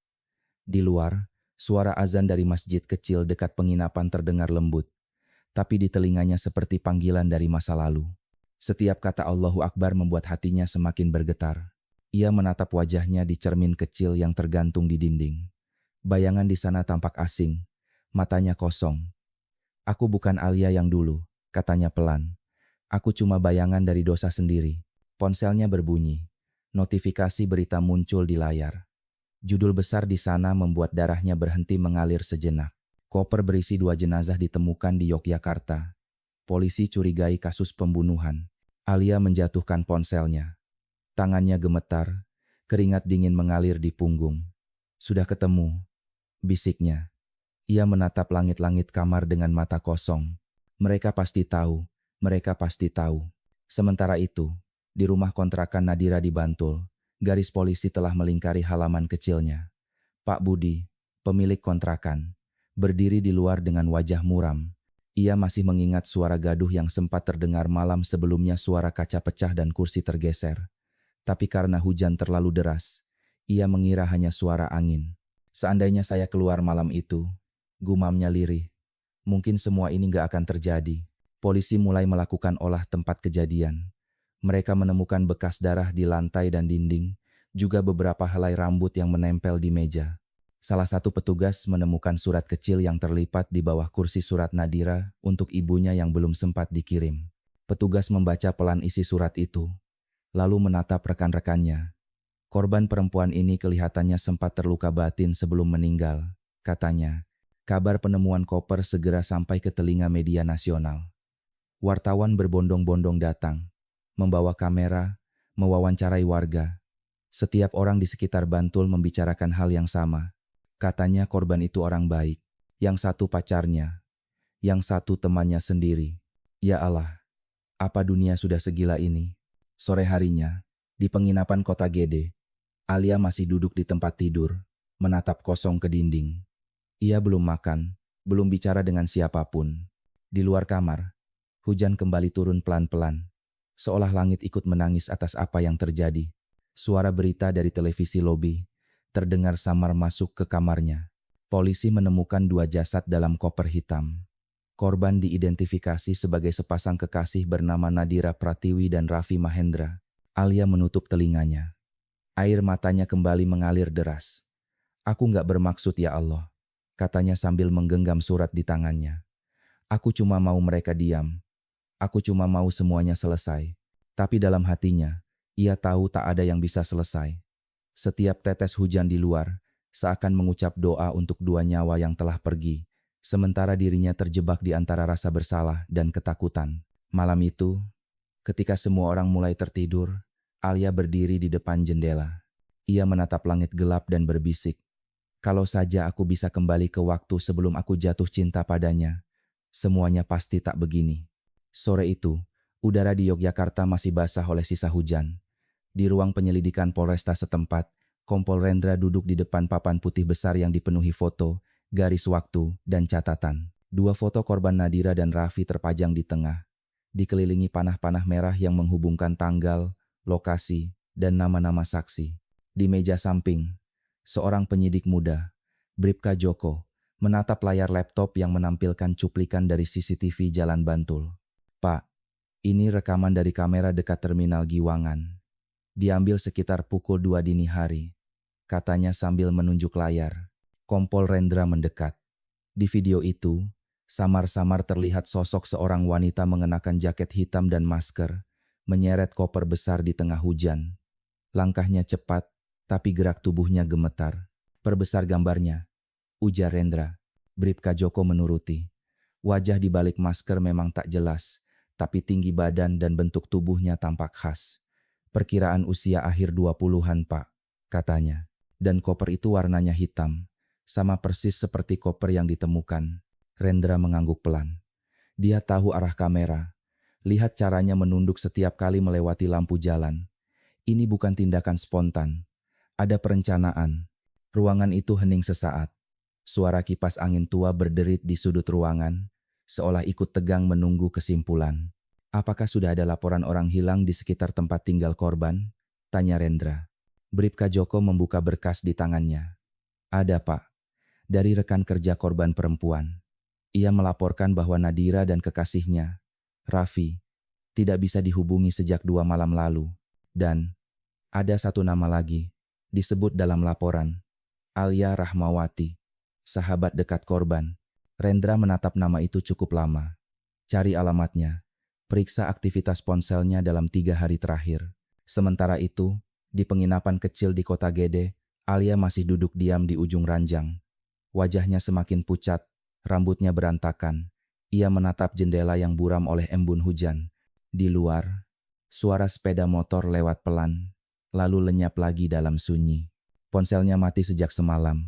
Speaker 1: Di luar, suara azan dari masjid kecil dekat penginapan terdengar lembut, tapi di telinganya seperti panggilan dari masa lalu. Setiap kata Allahu Akbar membuat hatinya semakin bergetar. Ia menatap wajahnya di cermin kecil yang tergantung di dinding. Bayangan di sana tampak asing, matanya kosong. "Aku bukan Alia yang dulu," katanya pelan. "Aku cuma bayangan dari dosa sendiri." Ponselnya berbunyi. Notifikasi berita muncul di layar. Judul besar di sana membuat darahnya berhenti mengalir sejenak. Koper berisi 2 jenazah ditemukan di Yogyakarta. Polisi curigai kasus pembunuhan. Alia menjatuhkan ponselnya. Tangannya gemetar, keringat dingin mengalir di punggung. "Sudah ketemu," bisiknya. Ia menatap langit-langit kamar dengan mata kosong. Mereka pasti tahu, mereka pasti tahu. Sementara itu, di rumah kontrakan Nadira di Bantul, garis polisi telah melingkari halaman kecilnya. Pak Budi, pemilik kontrakan, berdiri di luar dengan wajah muram. Ia masih mengingat suara gaduh yang sempat terdengar malam sebelumnya, suara kaca pecah dan kursi tergeser. Tapi karena hujan terlalu deras, ia mengira hanya suara angin. "Seandainya saya keluar malam itu," gumamnya lirih, "mungkin semua ini gak akan terjadi." Polisi mulai melakukan olah tempat kejadian. Mereka menemukan bekas darah di lantai dan dinding, juga beberapa helai rambut yang menempel di meja. Salah satu petugas menemukan surat kecil yang terlipat di bawah kursi, surat Nadira untuk ibunya yang belum sempat dikirim. Petugas membaca pelan isi surat itu, lalu menatap rekan-rekannya. Korban perempuan ini kelihatannya sempat terluka batin sebelum meninggal, katanya. Kabar penemuan koper segera sampai ke telinga media nasional. Wartawan berbondong-bondong datang, membawa kamera, mewawancarai warga. Setiap orang di sekitar Bantul membicarakan hal yang sama. Katanya korban itu orang baik, yang satu pacarnya, yang satu temannya sendiri. Ya Allah, apa dunia sudah segila ini? Sore harinya, di penginapan Kota Gede, Alia masih duduk di tempat tidur, menatap kosong ke dinding. Ia belum makan, belum bicara dengan siapapun. Di luar kamar, hujan kembali turun pelan-pelan, seolah langit ikut menangis atas apa yang terjadi. Suara berita dari televisi lobi terdengar samar masuk ke kamarnya. Polisi menemukan 2 jasad dalam koper hitam. Korban diidentifikasi sebagai sepasang kekasih bernama Nadira Pratiwi dan Raffi Mahendra. Alia menutup telinganya. Air matanya kembali mengalir deras. "Aku gak bermaksud ya Allah," katanya sambil menggenggam surat di tangannya. "Aku cuma mau mereka diam. Aku cuma mau semuanya selesai." Tapi dalam hatinya, ia tahu tak ada yang bisa selesai. Setiap tetes hujan di luar seakan mengucap doa untuk 2 nyawa yang telah pergi, sementara dirinya terjebak di antara rasa bersalah dan ketakutan. Malam itu, ketika semua orang mulai tertidur, Alia berdiri di depan jendela. Ia menatap langit gelap dan berbisik. Kalau saja aku bisa kembali ke waktu sebelum aku jatuh cinta padanya, semuanya pasti tak begini. Sore itu, udara di Yogyakarta masih basah oleh sisa hujan. Di ruang penyelidikan Polresta setempat, Kompol Rendra duduk di depan papan putih besar yang dipenuhi foto, garis waktu, dan catatan. Dua foto korban Nadira dan Raffi terpajang di tengah, dikelilingi panah-panah merah yang menghubungkan tanggal, lokasi, dan nama-nama saksi. Di meja samping, seorang penyidik muda, Bribka Joko, menatap layar laptop yang menampilkan cuplikan dari CCTV Jalan Bantul. "Pak, ini rekaman dari kamera dekat Terminal Giwangan. Diambil sekitar pukul 2 dini hari," katanya sambil menunjuk layar. Kompol Rendra mendekat. Di video itu, samar-samar terlihat sosok seorang wanita mengenakan jaket hitam dan masker, menyeret koper besar di tengah hujan. Langkahnya cepat, tapi gerak tubuhnya gemetar. "Perbesar gambarnya," ujar Rendra. Bribka Joko menuruti. Wajah di balik masker memang tak jelas, tapi tinggi badan dan bentuk tubuhnya tampak khas. "Perkiraan usia akhir 20-an, Pak," katanya. "Dan koper itu warnanya hitam, sama persis seperti koper yang ditemukan." Rendra mengangguk pelan. Dia tahu arah kamera. Lihat caranya menunduk setiap kali melewati lampu jalan. Ini bukan tindakan spontan. Ada perencanaan. Ruangan itu hening sesaat. Suara kipas angin tua berderit di sudut ruangan, seolah ikut tegang menunggu kesimpulan. "Apakah sudah ada laporan orang hilang di sekitar tempat tinggal korban?" tanya Rendra. Bribka Joko membuka berkas di tangannya. "Ada, Pak. Dari rekan kerja korban perempuan. Ia melaporkan bahwa Nadira dan kekasihnya, Raffi, tidak bisa dihubungi sejak 2 malam lalu. Dan ada satu nama lagi, disebut dalam laporan, Alia Rahmawati, sahabat dekat korban." Rendra menatap nama itu cukup lama. "Cari alamatnya, periksa aktivitas ponselnya dalam 3 hari terakhir." Sementara itu, di penginapan kecil di Kota Gede, Alia masih duduk diam di ujung ranjang. Wajahnya semakin pucat, rambutnya berantakan. Ia menatap jendela yang buram oleh embun hujan. Di luar, suara sepeda motor lewat pelan, lalu lenyap lagi dalam sunyi. Ponselnya mati sejak semalam.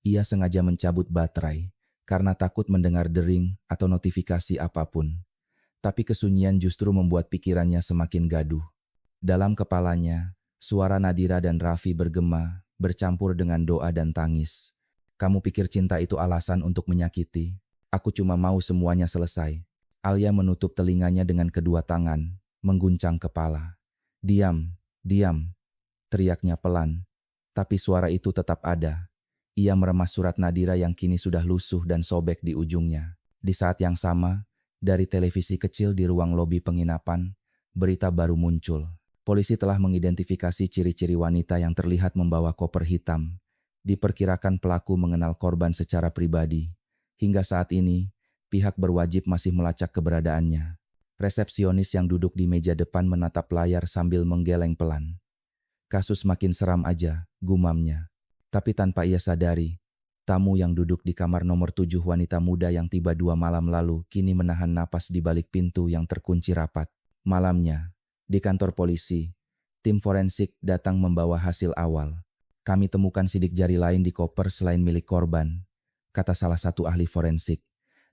Speaker 1: Ia sengaja mencabut baterai karena takut mendengar dering atau notifikasi apapun. Tapi kesunyian justru membuat pikirannya semakin gaduh. Dalam kepalanya, suara Nadira dan Raffi bergema, bercampur dengan doa dan tangis. "Kamu pikir cinta itu alasan untuk menyakiti? Aku cuma mau semuanya selesai." Alia menutup telinganya dengan kedua tangan, mengguncang kepala. "Diam, diam," teriaknya pelan. Tapi suara itu tetap ada. Ia meremas surat Nadira yang kini sudah lusuh dan sobek di ujungnya. Di saat yang sama, dari televisi kecil di ruang lobi penginapan, berita baru muncul. Polisi telah mengidentifikasi ciri-ciri wanita yang terlihat membawa koper hitam. Diperkirakan pelaku mengenal korban secara pribadi. Hingga saat ini, pihak berwajib masih melacak keberadaannya. Resepsionis yang duduk di meja depan menatap layar sambil menggeleng pelan. "Kasus makin seram aja," gumamnya. Tapi tanpa ia sadari, tamu yang duduk di kamar nomor 7, wanita muda yang tiba 2 malam lalu, kini menahan napas di balik pintu yang terkunci rapat. Malamnya, di kantor polisi, tim forensik datang membawa hasil awal. "Kami temukan sidik jari lain di koper selain milik korban," kata salah satu ahli forensik.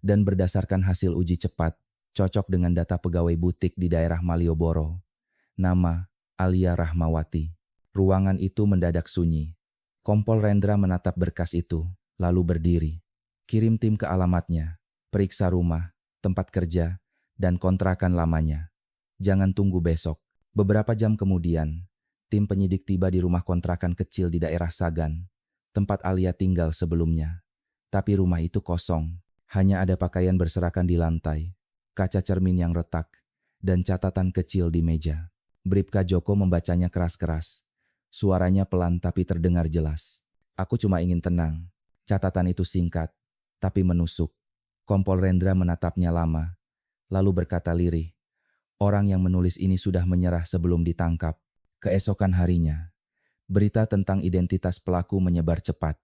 Speaker 1: "Dan berdasarkan hasil uji cepat, cocok dengan data pegawai butik di daerah Malioboro. Nama, Alia Rahmawati." Ruangan itu mendadak sunyi. Kompol Rendra menatap berkas itu, lalu berdiri. "Kirim tim ke alamatnya, periksa rumah, tempat kerja, dan kontrakan lamanya. Jangan tunggu besok." Beberapa jam kemudian, tim penyidik tiba di rumah kontrakan kecil di daerah Sagan, tempat Alia tinggal sebelumnya. Tapi rumah itu kosong, hanya ada pakaian berserakan di lantai, kaca cermin yang retak, dan catatan kecil di meja. Bribka Joko membacanya keras-keras. Suaranya pelan tapi terdengar jelas. "Aku cuma ingin tenang." Catatan itu singkat, tapi menusuk. Kompol Rendra menatapnya lama, lalu berkata lirih, "Orang yang menulis ini sudah menyerah sebelum ditangkap." Keesokan harinya, berita tentang identitas pelaku menyebar cepat.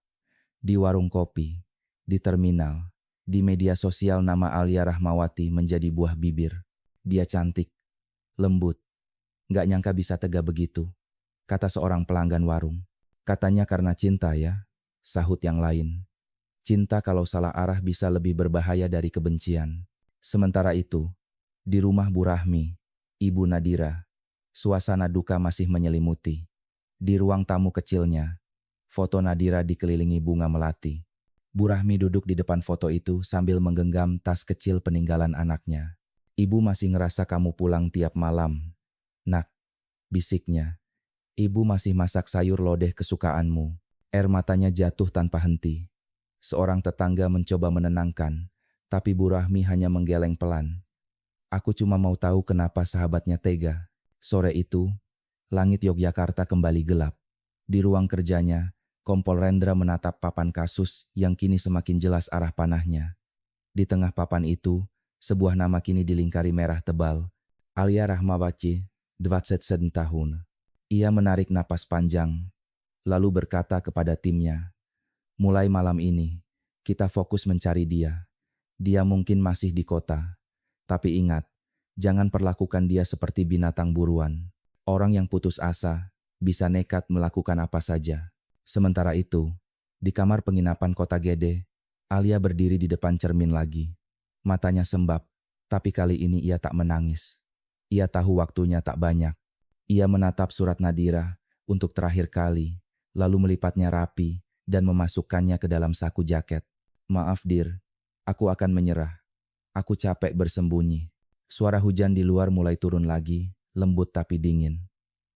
Speaker 1: Di warung kopi, di terminal, di media sosial nama Alia Rahmawati menjadi buah bibir. "Dia cantik, lembut. Nggak nyangka bisa tega begitu," kata seorang pelanggan warung. Katanya karena cinta ya, sahut yang lain. Cinta kalau salah arah bisa lebih berbahaya dari kebencian. Sementara itu, di rumah Bu Rahmi, Ibu Nadira, suasana duka masih menyelimuti. Di ruang tamu kecilnya, foto Nadira dikelilingi bunga melati. Bu Rahmi duduk di depan foto itu sambil menggenggam tas kecil peninggalan anaknya. Ibu masih ngerasa kamu pulang tiap malam. Nak, bisiknya. Ibu masih masak sayur lodeh kesukaanmu. Air matanya jatuh tanpa henti. Seorang tetangga mencoba menenangkan, tapi Bu Rahmi hanya menggeleng pelan. Aku cuma mau tahu kenapa sahabatnya tega. Sore itu, langit Yogyakarta kembali gelap. Di ruang kerjanya, Kompol Rendra menatap papan kasus yang kini semakin jelas arah panahnya. Di tengah papan itu, sebuah nama kini dilingkari merah tebal. Alia Rahmawati, 27 tahun. Ia menarik napas panjang, lalu berkata kepada timnya, mulai malam ini, kita fokus mencari dia. Dia mungkin masih di kota. Tapi ingat, jangan perlakukan dia seperti binatang buruan. Orang yang putus asa bisa nekat melakukan apa saja. Sementara itu, di kamar penginapan Kota Gede, Alia berdiri di depan cermin lagi. Matanya sembab, tapi kali ini ia tak menangis. Ia tahu waktunya tak banyak. Ia menatap surat Nadira untuk terakhir kali, lalu melipatnya rapi dan memasukkannya ke dalam saku jaket. Maaf Dir, aku akan menyerah. Aku capek bersembunyi. Suara hujan di luar mulai turun lagi, lembut tapi dingin.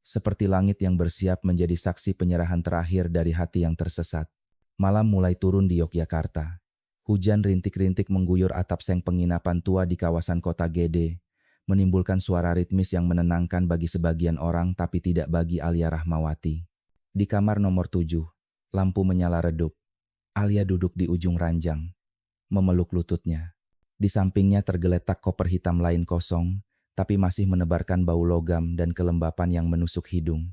Speaker 1: Seperti langit yang bersiap menjadi saksi penyerahan terakhir dari hati yang tersesat. Malam mulai turun di Yogyakarta. Hujan rintik-rintik mengguyur atap seng penginapan tua di kawasan Kota Gede, menimbulkan suara ritmis yang menenangkan bagi sebagian orang tapi tidak bagi Alia Rahmawati. Di kamar nomor 7, lampu menyala redup. Alia duduk di ujung ranjang, memeluk lututnya. Di sampingnya tergeletak koper hitam lain kosong, tapi masih menebarkan bau logam dan kelembapan yang menusuk hidung.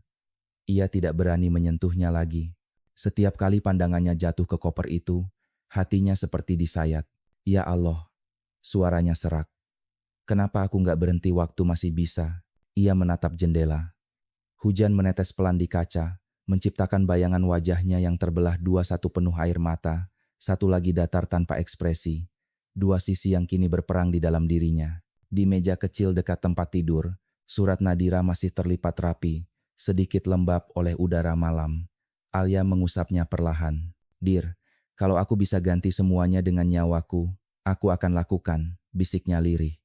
Speaker 1: Ia tidak berani menyentuhnya lagi. Setiap kali pandangannya jatuh ke koper itu, hatinya seperti disayat. Ya Allah, suaranya serak. Kenapa aku nggak berhenti waktu masih bisa? Ia menatap jendela. Hujan menetes pelan di kaca, menciptakan bayangan wajahnya yang terbelah dua, satu penuh air mata, satu lagi datar tanpa ekspresi. Dua sisi yang kini berperang di dalam dirinya. Di meja kecil dekat tempat tidur, surat Nadira masih terlipat rapi, sedikit lembab oleh udara malam. Alia mengusapnya perlahan. Dir, kalau aku bisa ganti semuanya dengan nyawaku, aku akan lakukan, bisiknya lirih.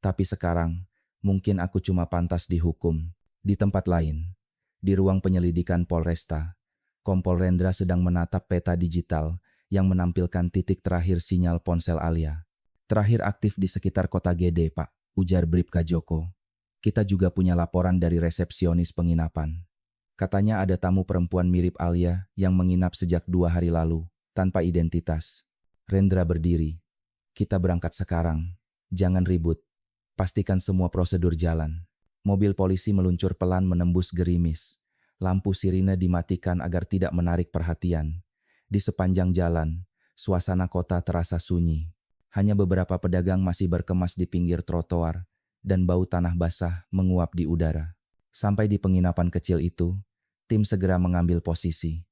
Speaker 1: Tapi sekarang, mungkin aku cuma pantas dihukum. Di tempat lain, di ruang penyelidikan Polresta, Kompol Rendra sedang menatap peta digital yang menampilkan titik terakhir sinyal ponsel Alia. Terakhir aktif di sekitar Kota Gede, Pak, ujar Bribka Joko. Kita juga punya laporan dari resepsionis penginapan. Katanya ada tamu perempuan mirip Alia yang menginap sejak 2 hari lalu, tanpa identitas. Rendra berdiri. Kita berangkat sekarang. Jangan ribut. Pastikan semua prosedur jalan. Mobil polisi meluncur pelan menembus gerimis. Lampu sirine dimatikan agar tidak menarik perhatian. Di sepanjang jalan, suasana kota terasa sunyi. Hanya beberapa pedagang masih berkemas di pinggir trotoar, dan bau tanah basah menguap di udara. Sampai di penginapan kecil itu, tim segera mengambil posisi.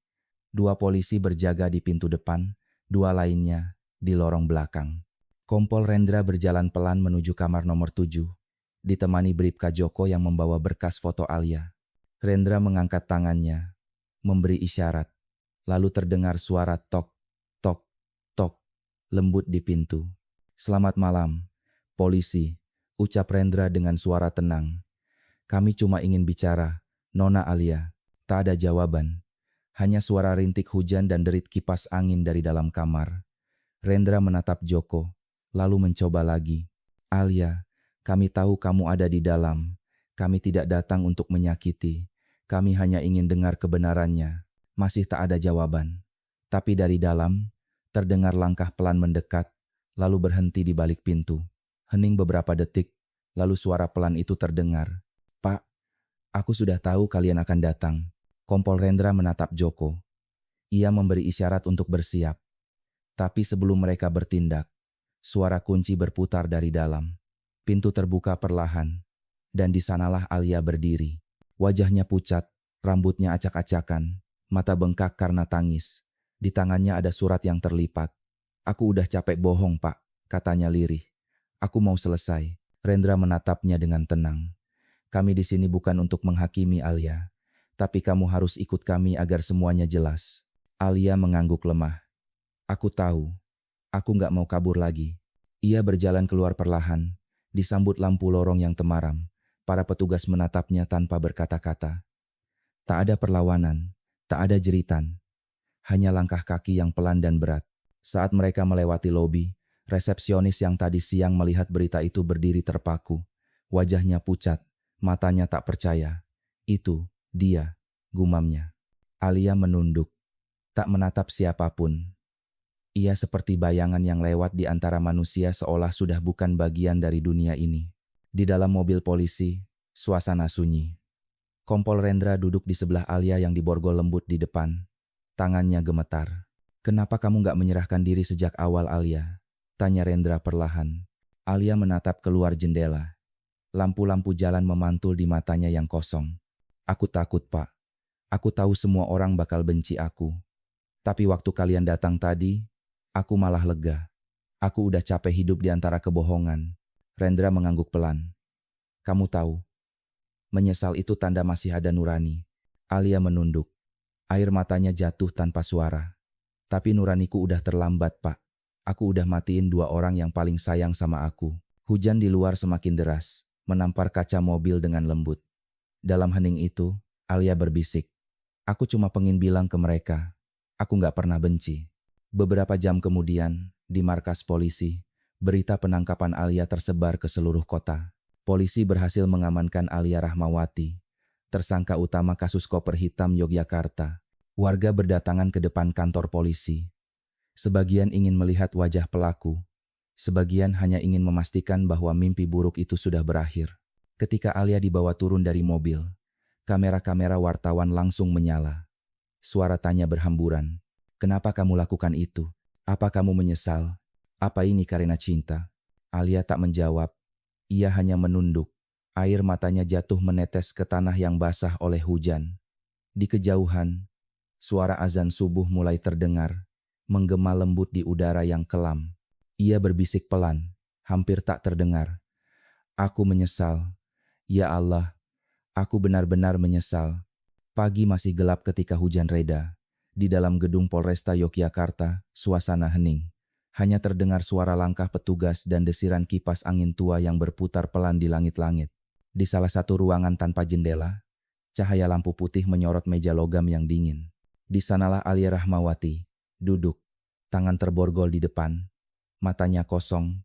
Speaker 1: 2 polisi berjaga di pintu depan, 2 lainnya di lorong belakang. Kompol Rendra berjalan pelan menuju kamar nomor 7, ditemani Bribka Joko yang membawa berkas foto Alia. Rendra mengangkat tangannya, memberi isyarat, lalu terdengar suara tok, tok, tok, lembut di pintu. Selamat malam, polisi, ucap Rendra dengan suara tenang. Kami cuma ingin bicara, Nona Alia. Tak ada jawaban, hanya suara rintik hujan dan derit kipas angin dari dalam kamar. Rendra menatap Joko, lalu mencoba lagi. Alia, kami tahu kamu ada di dalam. Kami tidak datang untuk menyakiti. Kami hanya ingin dengar kebenarannya. Masih tak ada jawaban. Tapi dari dalam, terdengar langkah pelan mendekat, lalu berhenti di balik pintu. Hening beberapa detik, lalu suara pelan itu terdengar. Pak, aku sudah tahu kalian akan datang. Kompol Rendra menatap Joko. Ia memberi isyarat untuk bersiap. Tapi sebelum mereka bertindak, suara kunci berputar dari dalam. Pintu terbuka perlahan, dan di sanalah Alia berdiri. Wajahnya pucat, rambutnya acak-acakan, Mata bengkak karena tangis. Di tangannya ada surat yang terlipat. Aku udah capek bohong, Pak, katanya lirih. Aku mau selesai. Rendra menatapnya dengan tenang. Kami di sini bukan untuk menghakimi Alia. Tapi kamu harus ikut kami agar semuanya jelas. Alia mengangguk lemah. Aku tahu. Aku nggak mau kabur lagi. Ia berjalan keluar perlahan. Disambut lampu lorong yang temaram. Para petugas menatapnya tanpa berkata-kata. Tak ada perlawanan. Tak ada jeritan. Hanya langkah kaki yang pelan dan berat. Saat mereka melewati lobi, resepsionis yang tadi siang melihat berita itu berdiri terpaku. Wajahnya pucat, matanya tak percaya. Itu, dia, gumamnya. Alia menunduk, tak menatap siapapun. Ia seperti bayangan yang lewat di antara manusia seolah sudah bukan bagian dari dunia ini. Di dalam mobil polisi, suasana sunyi. Kompol Rendra duduk di sebelah Alia yang diborgol lembut di depan. Tangannya gemetar. Kenapa kamu gak menyerahkan diri sejak awal, Alia? Tanya Rendra perlahan. Alia menatap keluar jendela. Lampu-lampu jalan memantul di matanya yang kosong. Aku takut, Pak. Aku tahu semua orang bakal benci aku. Tapi waktu kalian datang tadi, aku malah lega. Aku udah capek hidup di antara kebohongan. Rendra mengangguk pelan. Kamu tahu, menyesal itu tanda masih ada nurani. Alia menunduk. Air matanya jatuh tanpa suara. Tapi nuraniku udah terlambat, Pak. Aku udah matiin 2 orang yang paling sayang sama aku. Hujan di luar semakin deras, menampar kaca mobil dengan lembut. Dalam hening itu, Alia berbisik. Aku cuma pengen bilang ke mereka, aku gak pernah benci. Beberapa jam kemudian, di markas polisi, berita penangkapan Alia tersebar ke seluruh kota. Polisi berhasil mengamankan Alia Rahmawati, tersangka utama kasus koper hitam Yogyakarta. Warga berdatangan ke depan kantor polisi. Sebagian ingin melihat wajah pelaku. Sebagian hanya ingin memastikan bahwa mimpi buruk itu sudah berakhir. Ketika Alia dibawa turun dari mobil, kamera-kamera wartawan langsung menyala. Suara tanya berhamburan. Kenapa kamu lakukan itu? Apa kamu menyesal? Apa ini karena cinta? Alia tak menjawab. Ia hanya menunduk. Air matanya jatuh menetes ke tanah yang basah oleh hujan. Di kejauhan, suara azan subuh mulai terdengar, menggema lembut di udara yang kelam. Ia berbisik pelan, hampir tak terdengar. Aku menyesal. Ya Allah, aku benar-benar menyesal. Pagi masih gelap ketika hujan reda. Di dalam gedung Polresta Yogyakarta, suasana hening. Hanya terdengar suara langkah petugas dan desiran kipas angin tua yang berputar pelan di langit-langit. Di salah satu ruangan tanpa jendela, cahaya lampu putih menyorot meja logam yang dingin. Di sanalah Alia Rahmawati, duduk, tangan terborgol di depan, matanya kosong,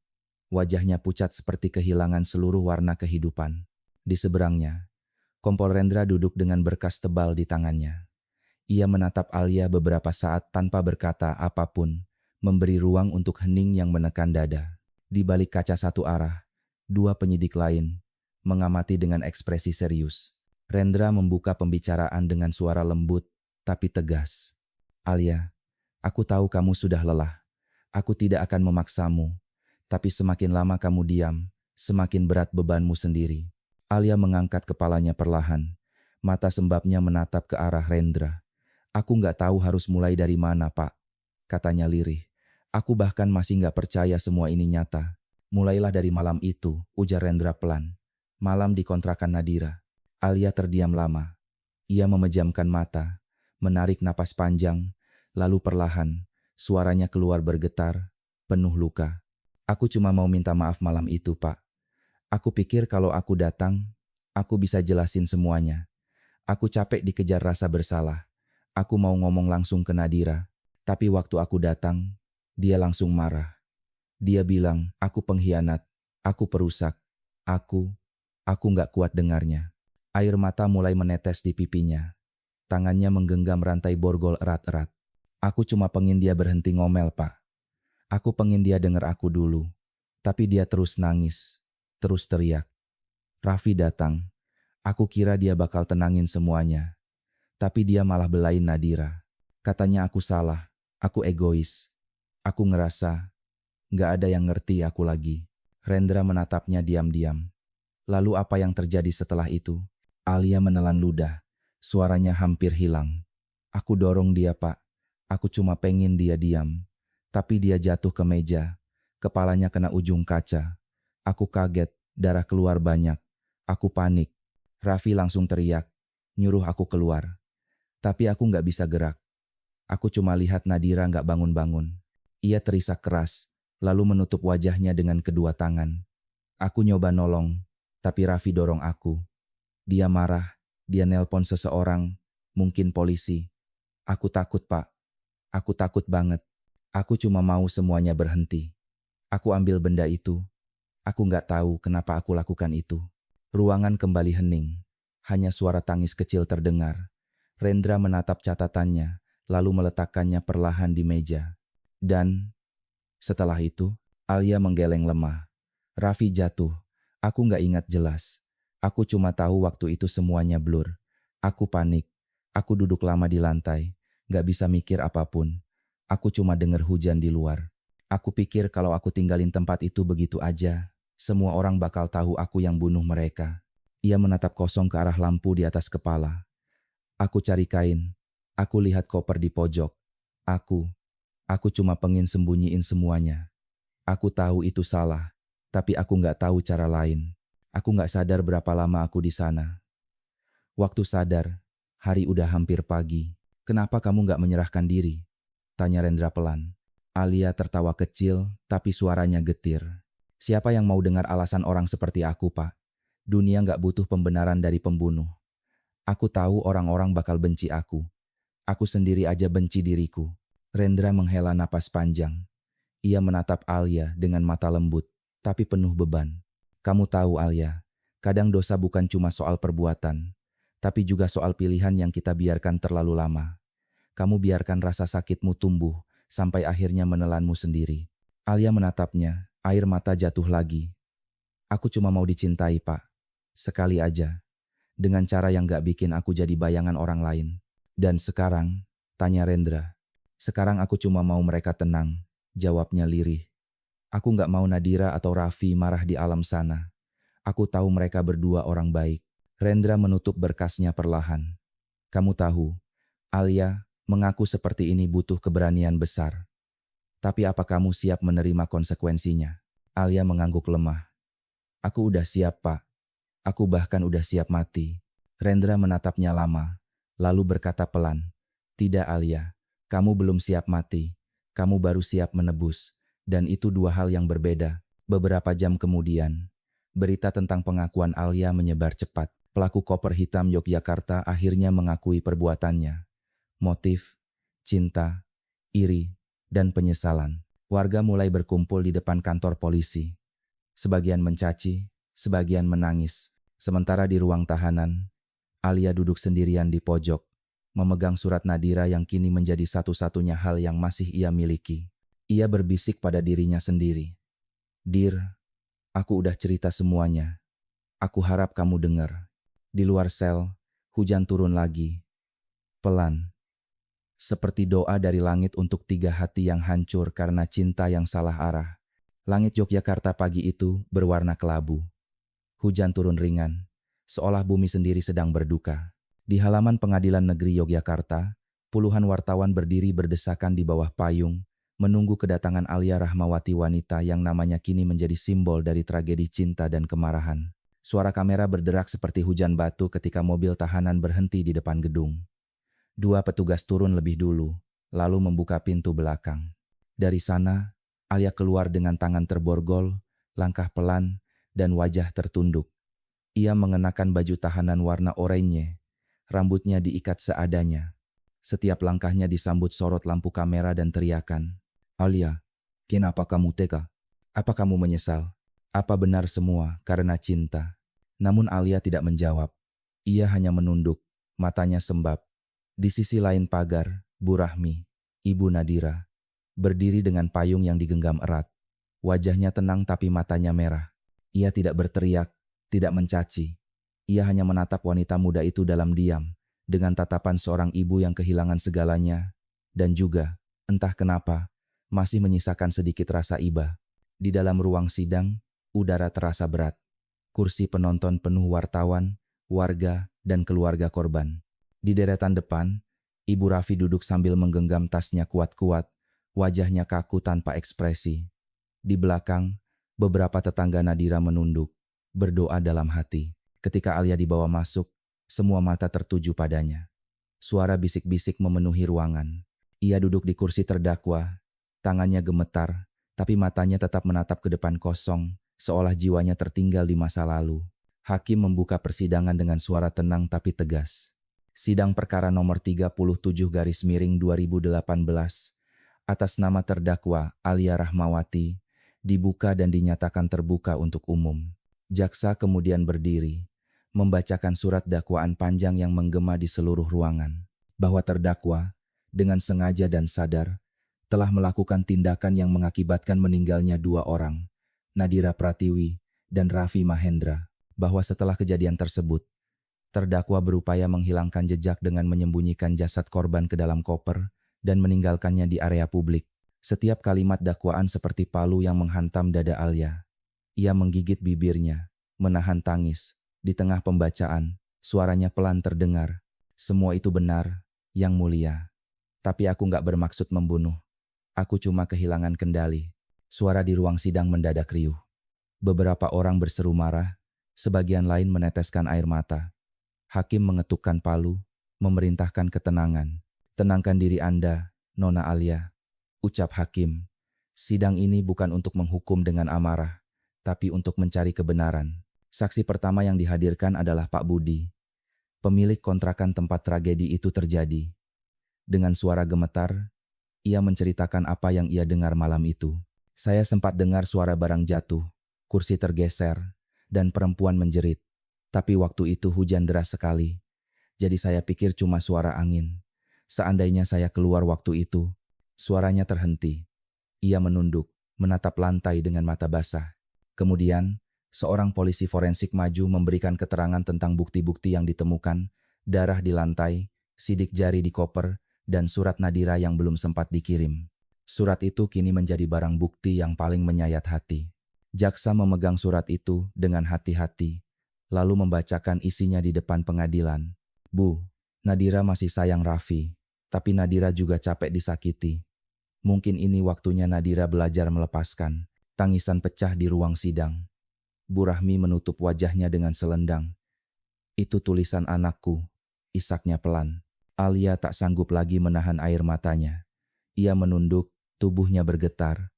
Speaker 1: wajahnya pucat seperti kehilangan seluruh warna kehidupan. Di seberangnya, Kompol Rendra duduk dengan berkas tebal di tangannya. Ia menatap Alia beberapa saat tanpa berkata apapun, memberi ruang untuk hening yang menekan dada. Di balik kaca satu arah, 2 penyidik lain mengamati dengan ekspresi serius. Rendra membuka pembicaraan dengan suara lembut, tapi tegas. Alia, aku tahu kamu sudah lelah. Aku tidak akan memaksamu. Tapi semakin lama kamu diam, semakin berat bebanmu sendiri. Alia mengangkat kepalanya perlahan. Mata sembabnya menatap ke arah Rendra. Aku nggak tahu harus mulai dari mana, Pak. Katanya lirih. Aku bahkan masih nggak percaya semua ini nyata. Mulailah dari malam itu, ujar Rendra pelan. Malam di kontrakan Nadira. Alia terdiam lama. Ia memejamkan mata, menarik napas panjang, lalu perlahan, suaranya keluar bergetar, penuh luka. Aku cuma mau minta maaf malam itu, Pak. Aku pikir kalau aku datang, aku bisa jelasin semuanya. Aku capek dikejar rasa bersalah. Aku mau ngomong langsung ke Nadira. Tapi waktu aku datang, dia langsung marah. Dia bilang, aku pengkhianat, aku perusak, aku gak kuat dengarnya. Air mata mulai menetes di pipinya. Tangannya menggenggam rantai borgol erat-erat. Aku cuma pengen dia berhenti ngomel, Pak. Aku pengen dia dengar aku dulu. Tapi dia terus nangis, terus teriak. Raffi datang. Aku kira dia bakal tenangin semuanya. Tapi dia malah belain Nadira. Katanya aku salah, aku egois. Aku ngerasa gak ada yang ngerti aku lagi. Rendra menatapnya diam-diam. Lalu apa yang terjadi setelah itu? Alia menelan ludah. Suaranya hampir hilang. Aku dorong dia, Pak. Aku cuma pengen dia diam. Tapi dia jatuh ke meja. Kepalanya kena ujung kaca. Aku kaget, darah keluar banyak. Aku panik. Raffi langsung teriak, nyuruh aku keluar. Tapi aku nggak bisa gerak. Aku cuma lihat Nadira nggak bangun-bangun. Ia terisak keras, lalu menutup wajahnya dengan kedua tangan. Aku nyoba nolong, tapi Raffi dorong aku. Dia marah, dia nelpon seseorang, mungkin polisi. Aku takut, Pak. Aku takut banget. Aku cuma mau semuanya berhenti. Aku ambil benda itu. Aku nggak tahu kenapa aku lakukan itu. Ruangan kembali hening. Hanya suara tangis kecil terdengar. Rendra menatap catatannya, lalu meletakkannya perlahan di meja. Dan setelah itu, Alia menggeleng lemah. Raffi jatuh. Aku nggak ingat jelas. Aku cuma tahu waktu itu semuanya blur. Aku panik. Aku duduk lama di lantai. Nggak bisa mikir apapun. Aku cuma dengar hujan di luar. Aku pikir kalau aku tinggalin tempat itu begitu aja, semua orang bakal tahu aku yang bunuh mereka. Ia menatap kosong ke arah lampu di atas kepala. Aku cari kain. Aku lihat koper di pojok. Aku cuma pengen sembunyiin semuanya. Aku tahu itu salah, tapi aku nggak tahu cara lain. Aku nggak sadar berapa lama aku di sana. Waktu sadar, hari udah hampir pagi. Kenapa kamu nggak menyerahkan diri? Tanya Rendra pelan. Alia tertawa kecil, tapi suaranya getir. Siapa yang mau dengar alasan orang seperti aku, Pak? Dunia nggak butuh pembenaran dari pembunuh. Aku tahu orang-orang bakal benci aku. Aku sendiri aja benci diriku. Rendra menghela napas panjang. Ia menatap Alia dengan mata lembut, tapi penuh beban. Kamu tahu, Alia, kadang dosa bukan cuma soal perbuatan, tapi juga soal pilihan yang kita biarkan terlalu lama. Kamu biarkan rasa sakitmu tumbuh, sampai akhirnya menelanmu sendiri. Alia menatapnya, air mata jatuh lagi. Aku cuma mau dicintai, Pak. Sekali aja. Dengan cara yang gak bikin aku jadi bayangan orang lain. Dan sekarang, tanya Rendra. Sekarang aku cuma mau mereka tenang, jawabnya lirih. Aku gak mau Nadira atau Raffi marah di alam sana. Aku tahu mereka berdua orang baik. Rendra menutup berkasnya perlahan. Kamu tahu, Alia, mengaku seperti ini butuh keberanian besar. Tapi apa kamu siap menerima konsekuensinya? Alia mengangguk lemah. Aku udah siap, Pak. Aku bahkan udah siap mati. Rendra menatapnya lama, lalu berkata pelan. Tidak, Alia. Kamu belum siap mati. Kamu baru siap menebus. Dan itu dua hal yang berbeda. Beberapa jam kemudian, berita tentang pengakuan Alia menyebar cepat. Pelaku koper hitam Yogyakarta akhirnya mengakui perbuatannya. Motif, cinta, iri, dan penyesalan. Warga mulai berkumpul di depan kantor polisi. Sebagian mencaci, sebagian menangis. Sementara di ruang tahanan, Alia duduk sendirian di pojok, memegang surat Nadira yang kini menjadi satu-satunya hal yang masih ia miliki. Ia berbisik pada dirinya sendiri. Dir, aku udah cerita semuanya. Aku harap kamu dengar. Di luar sel, hujan turun lagi. Pelan. Seperti doa dari langit untuk tiga hati yang hancur karena cinta yang salah arah. Langit Yogyakarta pagi itu berwarna kelabu. Hujan turun ringan, seolah bumi sendiri sedang berduka. Di halaman Pengadilan Negeri Yogyakarta, puluhan wartawan berdiri berdesakan di bawah payung, menunggu kedatangan Alia Rahmawati, wanita yang namanya kini menjadi simbol dari tragedi cinta dan kemarahan. Suara kamera berderak seperti hujan batu ketika mobil tahanan berhenti di depan gedung. Dua petugas turun lebih dulu, lalu membuka pintu belakang. Dari sana, Alia keluar dengan tangan terborgol, langkah pelan, dan wajah tertunduk. Ia mengenakan baju tahanan warna oranye, rambutnya diikat seadanya. Setiap langkahnya disambut sorot lampu kamera dan teriakan. Alia, kenapa kamu tega? Apa kamu menyesal? Apa benar semua karena cinta? Namun Alia tidak menjawab. Ia hanya menunduk, matanya sembab. Di sisi lain pagar, Bu Rahmi, Ibu Nadira, berdiri dengan payung yang digenggam erat. Wajahnya tenang tapi matanya merah. Ia tidak berteriak, tidak mencaci. Ia hanya menatap wanita muda itu dalam diam, dengan tatapan seorang ibu yang kehilangan segalanya, dan juga, entah kenapa, masih menyisakan sedikit rasa iba. Di dalam ruang sidang, udara terasa berat. Kursi penonton penuh wartawan, warga, dan keluarga korban. Di deretan depan, Ibu Raffi duduk sambil menggenggam tasnya kuat-kuat, wajahnya kaku tanpa ekspresi. Di belakang, beberapa tetangga Nadira menunduk, berdoa dalam hati. Ketika Alia dibawa masuk, semua mata tertuju padanya. Suara bisik-bisik memenuhi ruangan. Ia duduk di kursi terdakwa, tangannya gemetar, tapi matanya tetap menatap ke depan kosong, seolah jiwanya tertinggal di masa lalu. Hakim membuka persidangan dengan suara tenang tapi tegas. Sidang perkara nomor 37/2018 atas nama terdakwa Alia Rahmawati dibuka dan dinyatakan terbuka untuk umum. Jaksa kemudian berdiri, membacakan surat dakwaan panjang yang menggema di seluruh ruangan, bahwa terdakwa, dengan sengaja dan sadar, telah melakukan tindakan yang mengakibatkan meninggalnya 2 orang, Nadira Pratiwi dan Raffi Mahendra, bahwa setelah kejadian tersebut, terdakwa berupaya menghilangkan jejak dengan menyembunyikan jasad korban ke dalam koper dan meninggalkannya di area publik. Setiap kalimat dakwaan seperti palu yang menghantam dada Alia. Ia menggigit bibirnya, menahan tangis. Di tengah pembacaan, suaranya pelan terdengar. Semua itu benar, Yang Mulia. Tapi aku nggak bermaksud membunuh. Aku cuma kehilangan kendali. Suara di ruang sidang mendadak riuh. Beberapa orang berseru marah, sebagian lain meneteskan air mata. Hakim mengetukkan palu, memerintahkan ketenangan. Tenangkan diri Anda, Nona Alia. Ucap Hakim. Sidang ini bukan untuk menghukum dengan amarah, tapi untuk mencari kebenaran. Saksi pertama yang dihadirkan adalah Pak Budi, pemilik kontrakan tempat tragedi itu terjadi. Dengan suara gemetar, ia menceritakan apa yang ia dengar malam itu. Saya sempat dengar suara barang jatuh, kursi tergeser, dan perempuan menjerit. Tapi waktu itu hujan deras sekali, jadi saya pikir cuma suara angin. Seandainya saya keluar waktu itu, suaranya terhenti. Ia menunduk, menatap lantai dengan mata basah. Kemudian, seorang polisi forensik maju memberikan keterangan tentang bukti-bukti yang ditemukan, darah di lantai, sidik jari di koper, dan surat Nadira yang belum sempat dikirim. Surat itu kini menjadi barang bukti yang paling menyayat hati. Jaksa memegang surat itu dengan hati-hati, lalu membacakan isinya di depan pengadilan. Bu, Nadira masih sayang Raffi, tapi Nadira juga capek disakiti. Mungkin ini waktunya Nadira belajar melepaskan. Tangisan pecah di ruang sidang. Bu Rahmi menutup wajahnya dengan selendang. Itu tulisan anakku, isaknya pelan. Alia tak sanggup lagi menahan air matanya. Ia menunduk, tubuhnya bergetar.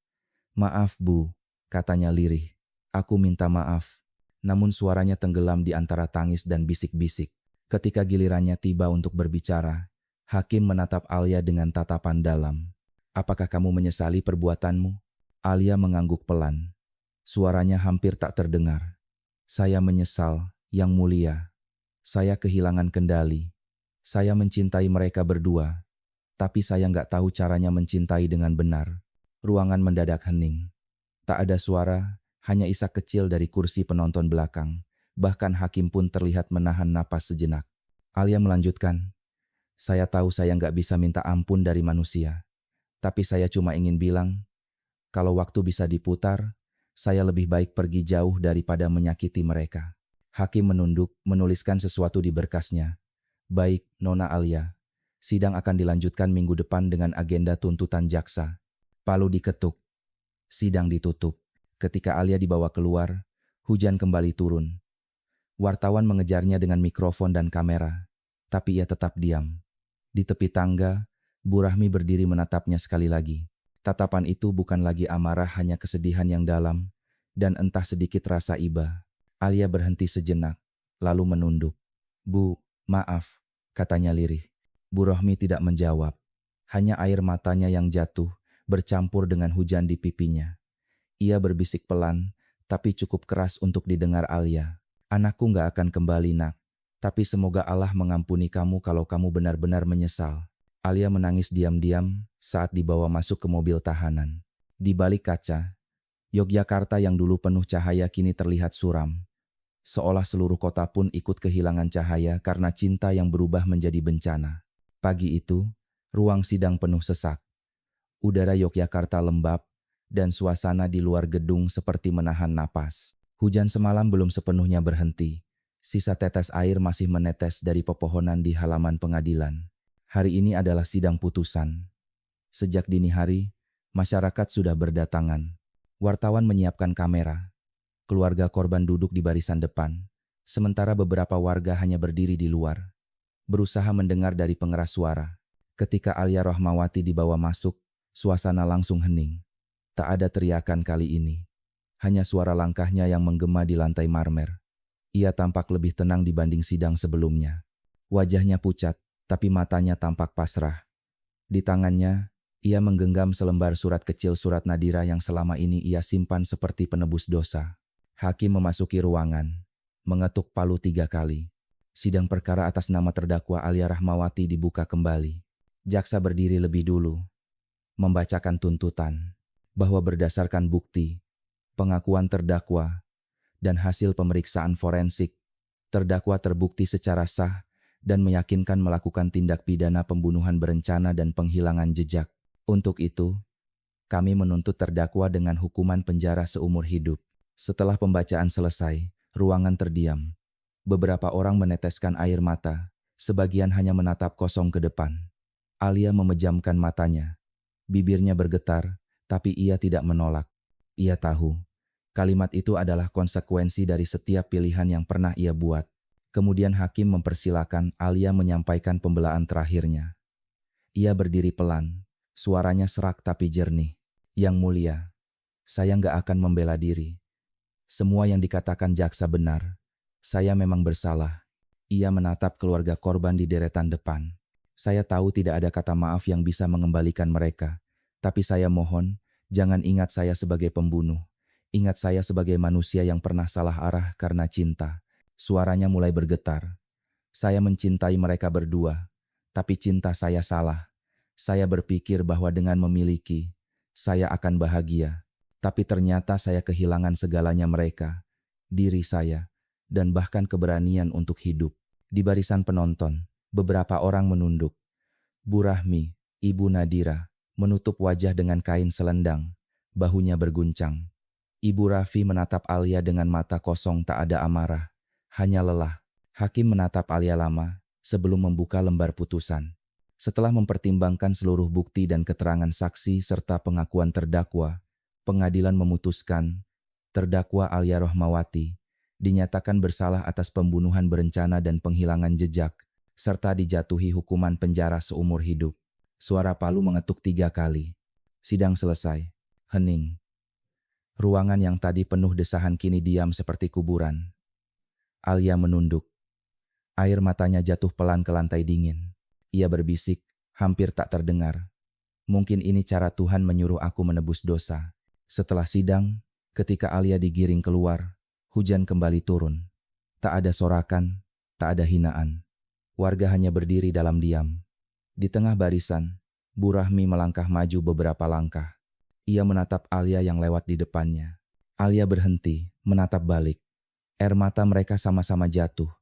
Speaker 1: Maaf Bu, katanya lirih. Aku minta maaf. Namun suaranya tenggelam di antara tangis dan bisik-bisik. Ketika gilirannya tiba untuk berbicara, Hakim menatap Alia dengan tatapan dalam. Apakah kamu menyesali perbuatanmu? Alia mengangguk pelan. Suaranya hampir tak terdengar. Saya menyesal, Yang Mulia. Saya kehilangan kendali. Saya mencintai mereka berdua, tapi saya nggak tahu caranya mencintai dengan benar. Ruangan mendadak hening. Tak ada suara, hanya isak kecil dari kursi penonton belakang. Bahkan Hakim pun terlihat menahan napas sejenak. Alia melanjutkan, saya tahu saya nggak bisa minta ampun dari manusia. Tapi saya cuma ingin bilang, kalau waktu bisa diputar, saya lebih baik pergi jauh daripada menyakiti mereka. Hakim menunduk, menuliskan sesuatu di berkasnya. Baik, Nona Alia. Sidang akan dilanjutkan minggu depan dengan agenda tuntutan jaksa. Palu diketuk. Sidang ditutup. Ketika Alia dibawa keluar, hujan kembali turun. Wartawan mengejarnya dengan mikrofon dan kamera, tapi ia tetap diam. Di tepi tangga, Bu Rahmi berdiri menatapnya sekali lagi. Tatapan itu bukan lagi amarah, hanya kesedihan yang dalam, dan entah sedikit rasa iba. Alia berhenti sejenak, lalu menunduk. Bu, maaf, katanya lirih. Bu Rahmi tidak menjawab. Hanya air matanya yang jatuh, bercampur dengan hujan di pipinya. Ia berbisik pelan, tapi cukup keras untuk didengar Alia. Anakku nggak akan kembali, Nak. Tapi semoga Allah mengampuni kamu kalau kamu benar-benar menyesal. Alia menangis diam-diam saat dibawa masuk ke mobil tahanan. Di balik kaca, Yogyakarta yang dulu penuh cahaya kini terlihat suram. Seolah seluruh kota pun ikut kehilangan cahaya karena cinta yang berubah menjadi bencana. Pagi itu, ruang sidang penuh sesak. Udara Yogyakarta lembab, dan suasana di luar gedung seperti menahan napas. Hujan semalam belum sepenuhnya berhenti. Sisa tetes air masih menetes dari pepohonan di halaman pengadilan. Hari ini adalah sidang putusan. Sejak dini hari, masyarakat sudah berdatangan. Wartawan menyiapkan kamera. Keluarga korban duduk di barisan depan, sementara beberapa warga hanya berdiri di luar, berusaha mendengar dari pengeras suara. Ketika Alia Rahmawati dibawa masuk, suasana langsung hening. Tak ada teriakan kali ini. Hanya suara langkahnya yang menggema di lantai marmer. Ia tampak lebih tenang dibanding sidang sebelumnya. Wajahnya pucat, tapi matanya tampak pasrah. Di tangannya, ia menggenggam selembar surat kecil surat Nadira yang selama ini ia simpan seperti penebus dosa. Hakim memasuki ruangan, mengetuk palu 3 kali. Sidang perkara atas nama terdakwa Alia Rahmawati dibuka kembali. Jaksa berdiri lebih dulu, membacakan tuntutan, bahwa berdasarkan bukti, pengakuan terdakwa, dan hasil pemeriksaan forensik, terdakwa terbukti secara sah dan meyakinkan melakukan tindak pidana pembunuhan berencana dan penghilangan jejak. Untuk itu, kami menuntut terdakwa dengan hukuman penjara seumur hidup. Setelah pembacaan selesai, ruangan terdiam. Beberapa orang meneteskan air mata, sebagian hanya menatap kosong ke depan. Alia memejamkan matanya. Bibirnya bergetar, tapi ia tidak menolak. Ia tahu, kalimat itu adalah konsekuensi dari setiap pilihan yang pernah ia buat. Kemudian hakim mempersilakan Alia menyampaikan pembelaan terakhirnya. Ia berdiri pelan, suaranya serak tapi jernih. Yang mulia, saya nggak akan membela diri. Semua yang dikatakan jaksa benar. Saya memang bersalah. Ia menatap keluarga korban di deretan depan. Saya tahu tidak ada kata maaf yang bisa mengembalikan mereka. Tapi saya mohon, jangan ingat saya sebagai pembunuh. Ingat saya sebagai manusia yang pernah salah arah karena cinta. Suaranya mulai bergetar. Saya mencintai mereka berdua, tapi cinta saya salah. Saya berpikir bahwa dengan memiliki, saya akan bahagia. Tapi ternyata saya kehilangan segalanya mereka, diri saya, dan bahkan keberanian untuk hidup. Di barisan penonton, beberapa orang menunduk. Bu Rahmi, Ibu Nadira, menutup wajah dengan kain selendang, bahunya berguncang. Ibu Rafi menatap Alia dengan mata kosong tak ada amarah, hanya lelah. Hakim menatap Alia lama sebelum membuka lembar putusan. Setelah mempertimbangkan seluruh bukti dan keterangan saksi serta pengakuan terdakwa, pengadilan memutuskan terdakwa Alia Rahmawati dinyatakan bersalah atas pembunuhan berencana dan penghilangan jejak, serta dijatuhi hukuman penjara seumur hidup. Suara palu mengetuk 3 kali. Sidang selesai. Hening. Ruangan yang tadi penuh desahan kini diam seperti kuburan. Alia menunduk. Air matanya jatuh pelan ke lantai dingin. Ia berbisik, hampir tak terdengar. Mungkin ini cara Tuhan menyuruh aku menebus dosa. Setelah sidang, ketika Alia digiring keluar, hujan kembali turun. Tak ada sorakan, tak ada hinaan. Warga hanya berdiri dalam diam. Di tengah barisan, Bu Rahmi melangkah maju beberapa langkah. Ia menatap Alia yang lewat di depannya. Alia berhenti, menatap balik. Air mata mereka sama-sama jatuh.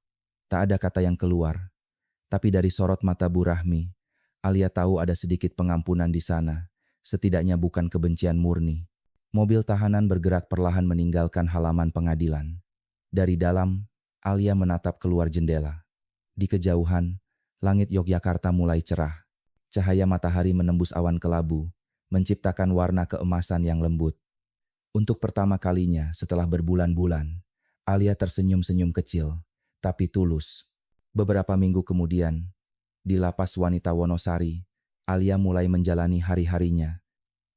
Speaker 1: Tak ada kata yang keluar. Tapi dari sorot mata Bu Rahmi, Alia tahu ada sedikit pengampunan di sana. Setidaknya bukan kebencian murni. Mobil tahanan bergerak perlahan meninggalkan halaman pengadilan. Dari dalam, Alia menatap keluar jendela. Di kejauhan, langit Yogyakarta mulai cerah. Cahaya matahari menembus awan kelabu, menciptakan warna keemasan yang lembut. Untuk pertama kalinya setelah berbulan-bulan, Alia tersenyum-senyum kecil, tapi tulus. Beberapa minggu kemudian, di lapas wanita Wonosari, Alia mulai menjalani hari-harinya.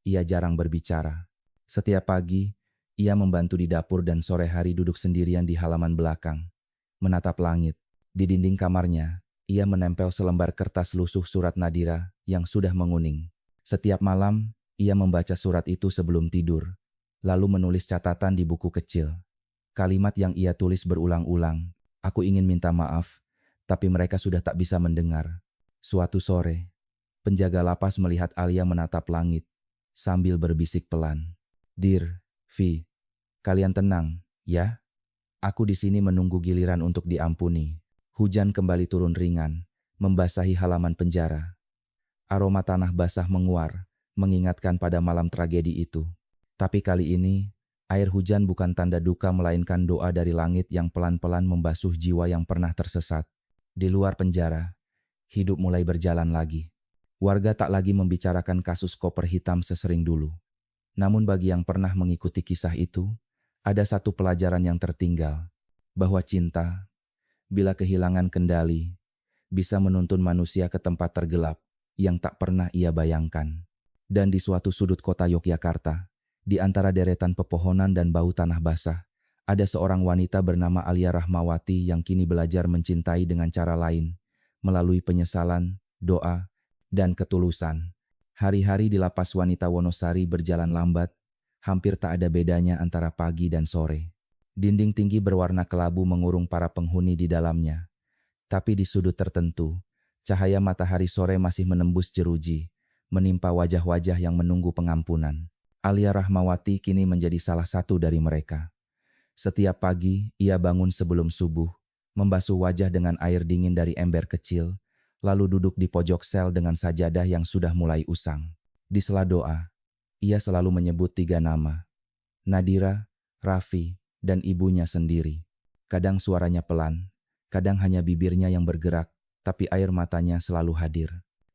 Speaker 1: Ia jarang berbicara. Setiap pagi, ia membantu di dapur dan sore hari duduk sendirian di halaman belakang, menatap langit. Di dinding kamarnya, ia menempel selembar kertas lusuh surat Nadira yang sudah menguning. Setiap malam, ia membaca surat itu sebelum tidur, lalu menulis catatan di buku kecil. Kalimat yang ia tulis berulang-ulang, "Aku ingin minta maaf, tapi mereka sudah tak bisa mendengar." Suatu sore, penjaga lapas melihat Alia menatap langit, sambil berbisik pelan. "Dir, Vi, kalian tenang, ya? Aku di sini menunggu giliran untuk diampuni." Hujan kembali turun ringan, membasahi halaman penjara. Aroma tanah basah menguar, mengingatkan pada malam tragedi itu. Tapi kali ini, air hujan bukan tanda duka melainkan doa dari langit yang pelan-pelan membasuh jiwa yang pernah tersesat. Di luar penjara, Hidup mulai berjalan lagi. Warga tak lagi membicarakan kasus koper hitam sesering dulu. Namun bagi yang pernah mengikuti kisah itu, ada satu pelajaran yang tertinggal, bahwa cinta, bila kehilangan kendali, bisa menuntun manusia ke tempat tergelap yang tak pernah ia bayangkan. Dan di suatu sudut kota Yogyakarta, di antara deretan pepohonan dan bau tanah basah, ada seorang wanita bernama Alia Rahmawati yang kini belajar mencintai dengan cara lain, melalui penyesalan, doa, dan ketulusan. Hari-hari di lapas wanita Wonosari berjalan lambat, hampir tak ada bedanya antara pagi dan sore. Dinding tinggi berwarna kelabu mengurung para penghuni di dalamnya. Tapi di sudut tertentu, cahaya matahari sore masih menembus jeruji, menimpa wajah-wajah yang menunggu pengampunan. Alia Rahmawati kini menjadi salah satu dari mereka. Setiap pagi, ia bangun sebelum subuh, membasuh wajah dengan air dingin dari ember kecil, lalu duduk di pojok sel dengan sajadah yang sudah mulai usang. Di sela doa, ia selalu menyebut 3 nama, Nadira, Raffi, dan ibunya sendiri. Kadang suaranya pelan, kadang hanya bibirnya yang bergerak, tapi air matanya selalu hadir.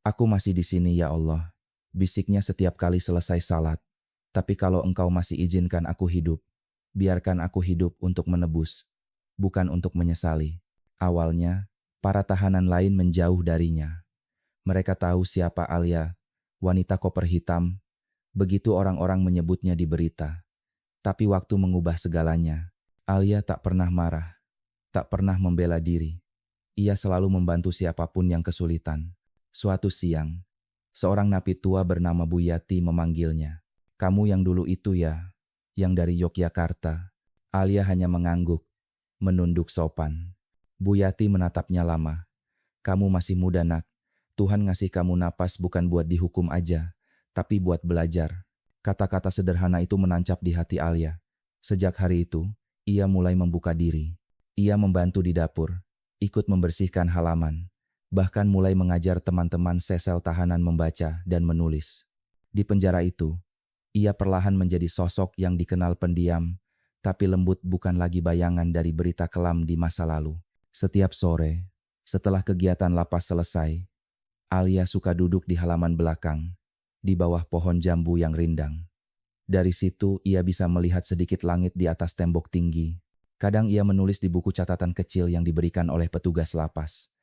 Speaker 1: Aku masih di sini ya Allah, bisiknya setiap kali selesai salat. Tapi kalau Engkau masih izinkan aku hidup, biarkan aku hidup untuk menebus, bukan untuk menyesali. Awalnya, para tahanan lain menjauh darinya. Mereka tahu siapa Alia, wanita koper hitam, begitu orang-orang menyebutnya di berita. Tapi waktu mengubah segalanya. Alia tak pernah marah, tak pernah membela diri. Ia selalu membantu siapapun yang kesulitan. Suatu siang, seorang napi tua bernama Bu Yati memanggilnya. Kamu yang dulu itu ya, yang dari Yogyakarta. Alia hanya mengangguk, menunduk sopan. Bu Yati menatapnya lama. Kamu masih muda nak, Tuhan ngasih kamu napas bukan buat dihukum aja, tapi buat belajar. Kata-kata sederhana itu menancap di hati Alia. Sejak hari itu, ia mulai membuka diri. Ia membantu di dapur, ikut membersihkan halaman, bahkan mulai mengajar teman-teman sesel tahanan membaca dan menulis. Di penjara itu, ia perlahan menjadi sosok yang dikenal pendiam, tapi lembut bukan lagi bayangan dari berita kelam di masa lalu. Setiap sore, setelah kegiatan lapas selesai, Alia suka duduk di halaman belakang, di bawah pohon jambu yang rindang. Dari situ ia bisa melihat sedikit langit di atas tembok tinggi. Kadang ia menulis di buku catatan kecil yang diberikan oleh petugas lapas.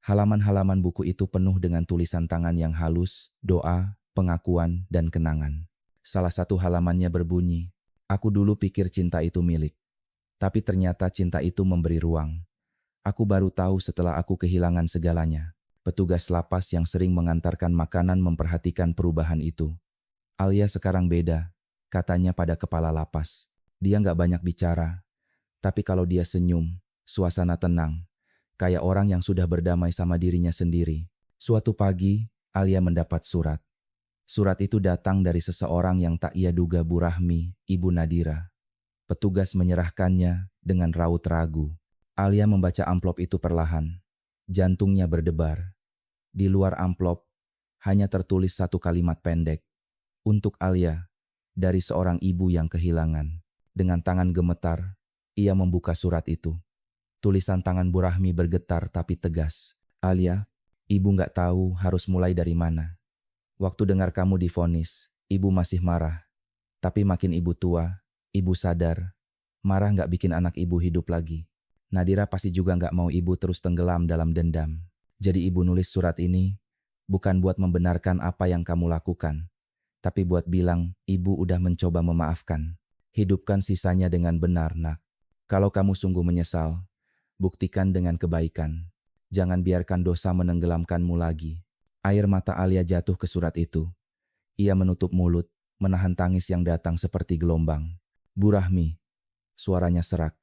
Speaker 1: Halaman-halaman buku itu penuh dengan tulisan tangan yang halus, doa, pengakuan, dan kenangan. Salah satu halamannya berbunyi, "Aku dulu pikir cinta itu milik, tapi ternyata cinta itu memberi ruang. Aku baru tahu setelah aku kehilangan segalanya." Petugas lapas yang sering mengantarkan makanan memperhatikan perubahan itu. Alia sekarang beda, katanya pada kepala lapas. Dia nggak banyak bicara, tapi kalau dia senyum, suasana tenang, kayak orang yang sudah berdamai sama dirinya sendiri. Suatu pagi, Alia mendapat surat. Surat itu datang dari seseorang yang tak ia duga, Bu Rahmi, Ibu Nadira. Petugas menyerahkannya dengan raut ragu. Alia membaca amplop itu perlahan. Jantungnya berdebar. Di luar amplop, hanya tertulis satu kalimat pendek. Untuk Alia, dari seorang ibu yang kehilangan. Dengan tangan gemetar, ia membuka surat itu. Tulisan tangan Bu Rahmi bergetar tapi tegas. Alia, ibu nggak tahu harus mulai dari mana. Waktu dengar kamu divonis, ibu masih marah. Tapi makin ibu tua, ibu sadar, marah nggak bikin anak ibu hidup lagi. Nadira pasti juga nggak mau ibu terus tenggelam dalam dendam. Jadi ibu nulis surat ini, bukan buat membenarkan apa yang kamu lakukan, tapi buat bilang ibu udah mencoba memaafkan. Hidupkan sisanya dengan benar, nak. Kalau kamu sungguh menyesal, buktikan dengan kebaikan. Jangan biarkan dosa menenggelamkanmu lagi. Air mata Alia jatuh ke surat itu. Ia menutup mulut, menahan tangis yang datang seperti gelombang. Bu Rahmi, suaranya serak.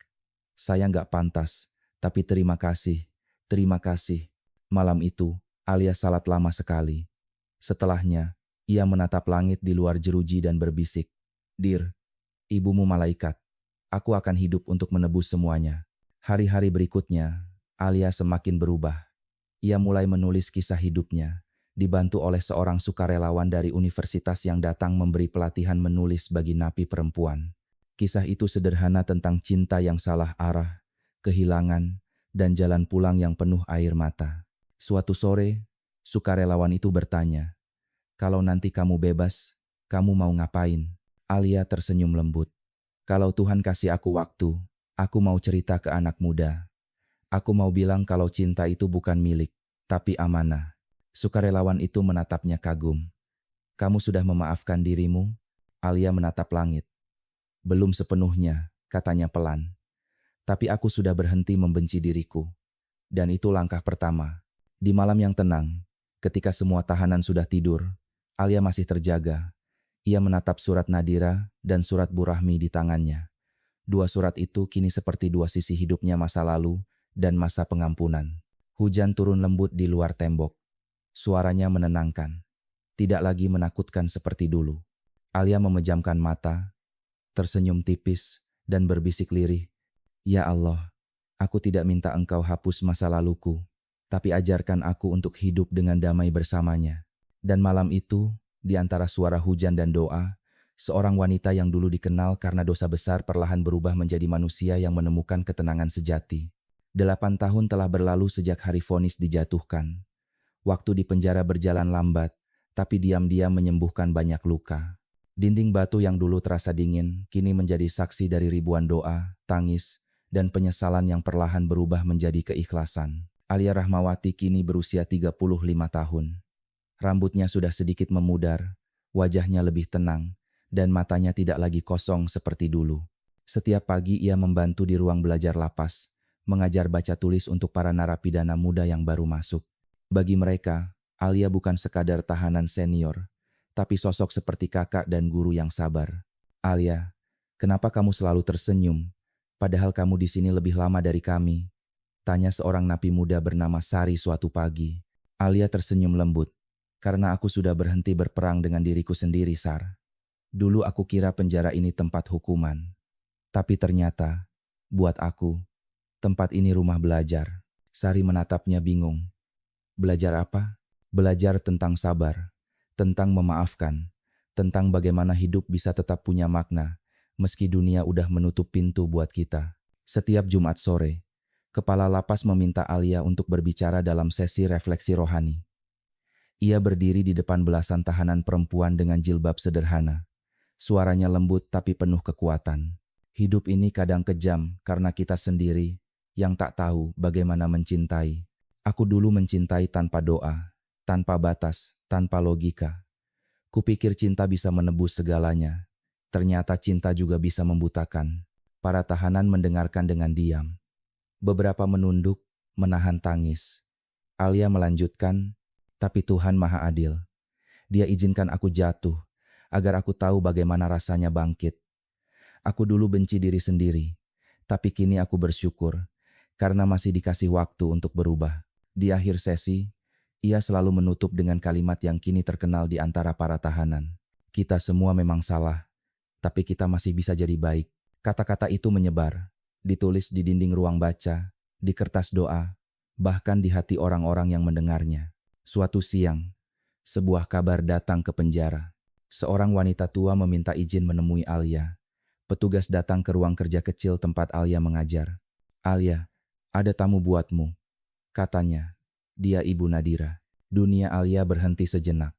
Speaker 1: Saya nggak pantas, tapi terima kasih, terima kasih. Malam itu, Alia salat lama sekali. Setelahnya, ia menatap langit di luar jeruji dan berbisik, "Dir, ibumu malaikat. Aku akan hidup untuk menebus semuanya." Hari-hari berikutnya, Alia semakin berubah. Ia mulai menulis kisah hidupnya, dibantu oleh seorang sukarelawan dari universitas yang datang memberi pelatihan menulis bagi napi perempuan. Kisah itu sederhana tentang cinta yang salah arah, kehilangan, dan jalan pulang yang penuh air mata. Suatu sore, sukarelawan itu bertanya, "Kalau nanti kamu bebas, kamu mau ngapain?" Alia tersenyum lembut. "Kalau Tuhan kasih aku waktu, aku mau cerita ke anak muda. Aku mau bilang kalau cinta itu bukan milik, tapi amanah." Sukarelawan itu menatapnya kagum. "Kamu sudah memaafkan dirimu?" Alia menatap langit. "Belum sepenuhnya," katanya pelan. "Tapi aku sudah berhenti membenci diriku. Dan itu langkah pertama." Di malam yang tenang, ketika semua tahanan sudah tidur, Alia masih terjaga. Ia menatap surat Nadira dan surat Bu Rahmi di tangannya. Dua surat itu kini seperti dua sisi hidupnya masa lalu dan masa pengampunan. Hujan turun lembut di luar tembok. Suaranya menenangkan. Tidak lagi menakutkan seperti dulu. Alia memejamkan mata, tersenyum tipis, dan berbisik lirih, "Ya Allah, aku tidak minta Engkau hapus masa laluku, tapi ajarkan aku untuk hidup dengan damai bersamanya." Dan malam itu, di antara suara hujan dan doa, seorang wanita yang dulu dikenal karena dosa besar perlahan berubah menjadi manusia yang menemukan ketenangan sejati. 8 tahun telah berlalu sejak hari vonis dijatuhkan. Waktu di penjara berjalan lambat, tapi diam-diam menyembuhkan banyak luka. Dinding batu yang dulu terasa dingin, kini menjadi saksi dari ribuan doa, tangis, dan penyesalan yang perlahan berubah menjadi keikhlasan. Alia Rahmawati kini berusia 35 tahun. Rambutnya sudah sedikit memudar, wajahnya lebih tenang, dan matanya tidak lagi kosong seperti dulu. Setiap pagi ia membantu di ruang belajar lapas, mengajar baca tulis untuk para narapidana muda yang baru masuk. Bagi mereka, Alia bukan sekadar tahanan senior, tapi sosok seperti kakak dan guru yang sabar. "Alia, kenapa kamu selalu tersenyum, padahal kamu di sini lebih lama dari kami?" tanya seorang napi muda bernama Sari suatu pagi. Alia tersenyum lembut. "Karena aku sudah berhenti berperang dengan diriku sendiri, Sar. Dulu aku kira penjara ini tempat hukuman. Tapi ternyata, buat aku, tempat ini rumah belajar." Sari menatapnya bingung. "Belajar apa?" "Belajar tentang sabar, tentang memaafkan, tentang bagaimana hidup bisa tetap punya makna, meski dunia udah menutup pintu buat kita." Setiap Jumat sore, kepala lapas meminta Alia untuk berbicara dalam sesi refleksi rohani. Ia berdiri di depan belasan tahanan perempuan dengan jilbab sederhana. Suaranya lembut tapi penuh kekuatan. "Hidup ini kadang kejam karena kita sendiri yang tak tahu bagaimana mencintai. Aku dulu mencintai tanpa doa, tanpa batas, tanpa logika. Kupikir cinta bisa menebus segalanya. Ternyata cinta juga bisa membutakan." Para tahanan mendengarkan dengan diam. Beberapa menunduk, menahan tangis. Alia melanjutkan, "Tapi Tuhan Maha Adil. Dia izinkan aku jatuh, agar aku tahu bagaimana rasanya bangkit. Aku dulu benci diri sendiri, tapi kini aku bersyukur, karena masih dikasih waktu untuk berubah." Di akhir sesi, ia selalu menutup dengan kalimat yang kini terkenal di antara para tahanan. "Kita semua memang salah, tapi kita masih bisa jadi baik." Kata-kata itu menyebar, ditulis di dinding ruang baca, di kertas doa, bahkan di hati orang-orang yang mendengarnya. Suatu siang, sebuah kabar datang ke penjara. Seorang wanita tua meminta izin menemui Alia. Petugas datang ke ruang kerja kecil tempat Alia mengajar. "Alia, ada tamu buatmu," katanya. Dia Ibu Nadira. Dunia Alia berhenti sejenak.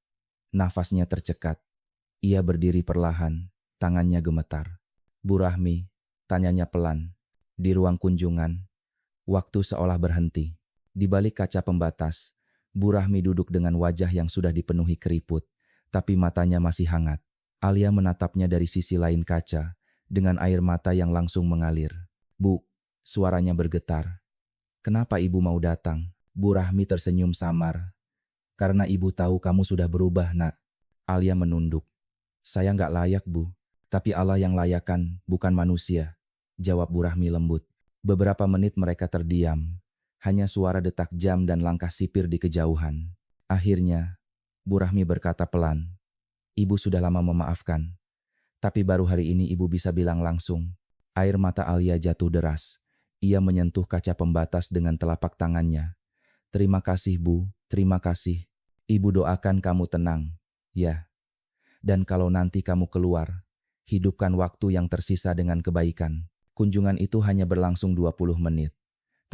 Speaker 1: Nafasnya tercekat. Ia berdiri perlahan, tangannya gemetar. "Bu Rahmi," tanyanya pelan. Di ruang kunjungan, waktu seolah berhenti. Di balik kaca pembatas, Bu Rahmi duduk dengan wajah yang sudah dipenuhi keriput, tapi matanya masih hangat. Alia menatapnya dari sisi lain kaca, dengan air mata yang langsung mengalir. "Bu," suaranya bergetar. "Kenapa Ibu mau datang?" Bu Rahmi tersenyum samar. "Karena Ibu tahu kamu sudah berubah, Nak." Alia menunduk. "Saya nggak layak, Bu. Tapi Allah yang layakan, bukan manusia," jawab Bu Rahmi lembut. Beberapa menit mereka terdiam. Hanya suara detak jam dan langkah sipir di kejauhan. Akhirnya, Bu Rahmi berkata pelan, "Ibu sudah lama memaafkan. Tapi baru hari ini Ibu bisa bilang langsung." Air mata Alia jatuh deras. Ia menyentuh kaca pembatas dengan telapak tangannya. "Terima kasih, Bu. Terima kasih. Ibu doakan kamu tenang. Ya. Dan kalau nanti kamu keluar, hidupkan waktu yang tersisa dengan kebaikan." Kunjungan itu hanya berlangsung 20 menit.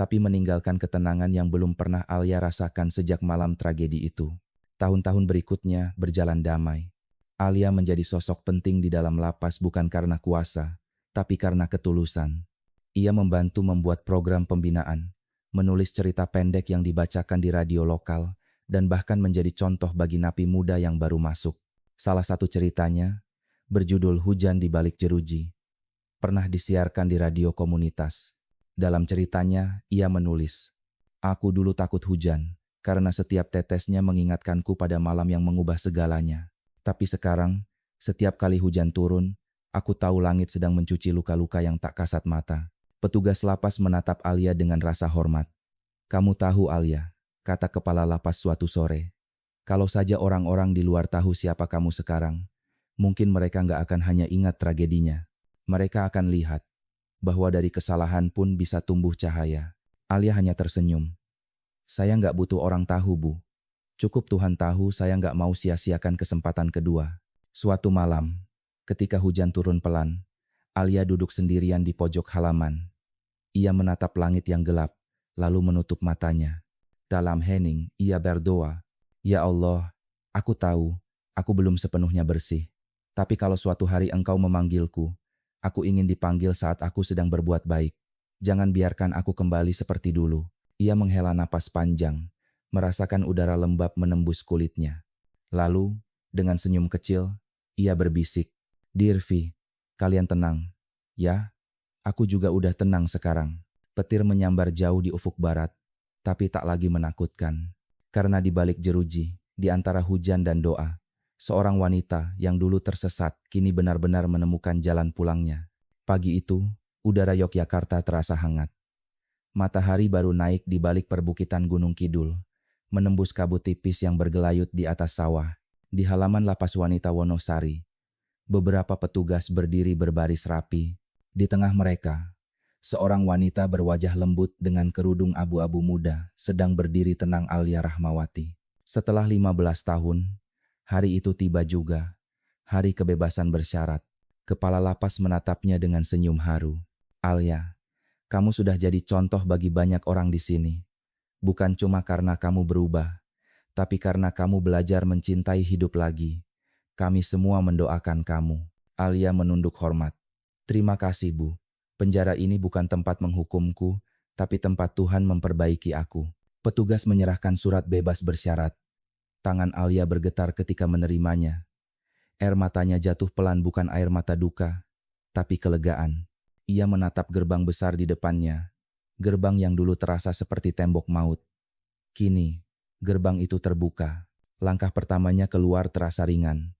Speaker 1: tapi meninggalkan ketenangan yang belum pernah Alia rasakan sejak malam tragedi itu. Tahun-tahun berikutnya berjalan damai. Alia menjadi sosok penting di dalam lapas bukan karena kuasa, tapi karena ketulusan. Ia membantu membuat program pembinaan, menulis cerita pendek yang dibacakan di radio lokal, dan bahkan menjadi contoh bagi napi muda yang baru masuk. Salah satu ceritanya, berjudul Hujan di Balik Jeruji, pernah disiarkan di radio komunitas. Dalam ceritanya, ia menulis, "Aku dulu takut hujan, karena setiap tetesnya mengingatkanku pada malam yang mengubah segalanya. Tapi sekarang, setiap kali hujan turun, aku tahu langit sedang mencuci luka-luka yang tak kasat mata." Petugas lapas menatap Alia dengan rasa hormat. "Kamu tahu Alia," kata kepala lapas suatu sore. "Kalau saja orang-orang di luar tahu siapa kamu sekarang, mungkin mereka nggak akan hanya ingat tragedinya. Mereka akan lihat bahwa dari kesalahan pun bisa tumbuh cahaya." Alia hanya tersenyum. "Saya nggak butuh orang tahu, Bu. Cukup Tuhan tahu saya nggak mau sia-siakan kesempatan kedua." Suatu malam, ketika hujan turun pelan, Alia duduk sendirian di pojok halaman. Ia menatap langit yang gelap, lalu menutup matanya. Dalam hening, ia berdoa, "Ya Allah, aku tahu, aku belum sepenuhnya bersih. Tapi kalau suatu hari Engkau memanggilku, aku ingin dipanggil saat aku sedang berbuat baik. Jangan biarkan aku kembali seperti dulu." Ia menghela napas panjang, merasakan udara lembab menembus kulitnya. Lalu, dengan senyum kecil, ia berbisik, "Dear Vi, kalian tenang. Ya, aku juga udah tenang sekarang." Petir menyambar jauh di ufuk barat, tapi tak lagi menakutkan. Karena di balik jeruji, di antara hujan dan doa, seorang wanita yang dulu tersesat kini benar-benar menemukan jalan pulangnya. Pagi itu, udara Yogyakarta terasa hangat. Matahari baru naik di balik perbukitan Gunung Kidul, menembus kabut tipis yang bergelayut di atas sawah. Di halaman lapas wanita Wonosari, beberapa petugas berdiri berbaris rapi. Di tengah mereka, seorang wanita berwajah lembut dengan kerudung abu-abu muda sedang berdiri tenang, Alia Rahmawati. Setelah 15 tahun, hari itu tiba juga, hari kebebasan bersyarat. Kepala lapas menatapnya dengan senyum haru. "Alia, kamu sudah jadi contoh bagi banyak orang di sini. Bukan cuma karena kamu berubah, tapi karena kamu belajar mencintai hidup lagi. Kami semua mendoakan kamu." Alia menunduk hormat. "Terima kasih, Bu. Penjara ini bukan tempat menghukumku, tapi tempat Tuhan memperbaiki aku." Petugas menyerahkan surat bebas bersyarat. Tangan Alia bergetar ketika menerimanya. Air matanya jatuh pelan, bukan air mata duka, tapi kelegaan. Ia menatap gerbang besar di depannya. Gerbang yang dulu terasa seperti tembok maut. Kini, gerbang itu terbuka. Langkah pertamanya keluar terasa ringan.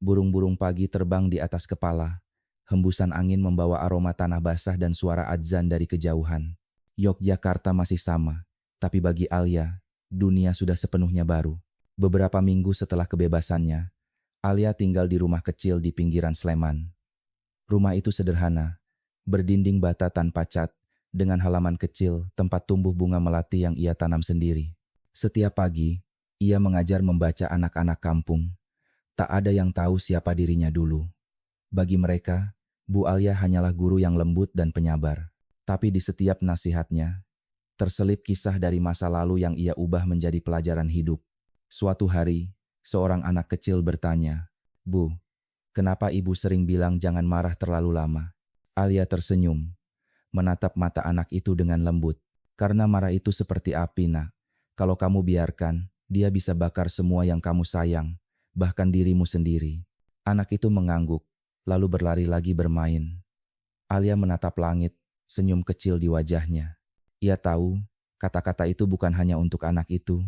Speaker 1: Burung-burung pagi terbang di atas kepala. Hembusan angin membawa aroma tanah basah dan suara adzan dari kejauhan. Yogyakarta masih sama, tapi bagi Alia, dunia sudah sepenuhnya baru. Beberapa minggu setelah kebebasannya, Alia tinggal di rumah kecil di pinggiran Sleman. Rumah itu sederhana, berdinding bata tanpa cat, dengan halaman kecil tempat tumbuh bunga melati yang ia tanam sendiri. Setiap pagi, ia mengajar membaca anak-anak kampung. Tak ada yang tahu siapa dirinya dulu. Bagi mereka, Bu Alia hanyalah guru yang lembut dan penyabar. Tapi di setiap nasihatnya, terselip kisah dari masa lalu yang ia ubah menjadi pelajaran hidup. Suatu hari, seorang anak kecil bertanya, "Bu, kenapa ibu sering bilang jangan marah terlalu lama?" Alia tersenyum, menatap mata anak itu dengan lembut. "Karena marah itu seperti api, Nak. Kalau kamu biarkan, dia bisa bakar semua yang kamu sayang, bahkan dirimu sendiri." Anak itu mengangguk, lalu berlari lagi bermain. Alia menatap langit, senyum kecil di wajahnya. Ia tahu, kata-kata itu bukan hanya untuk anak itu,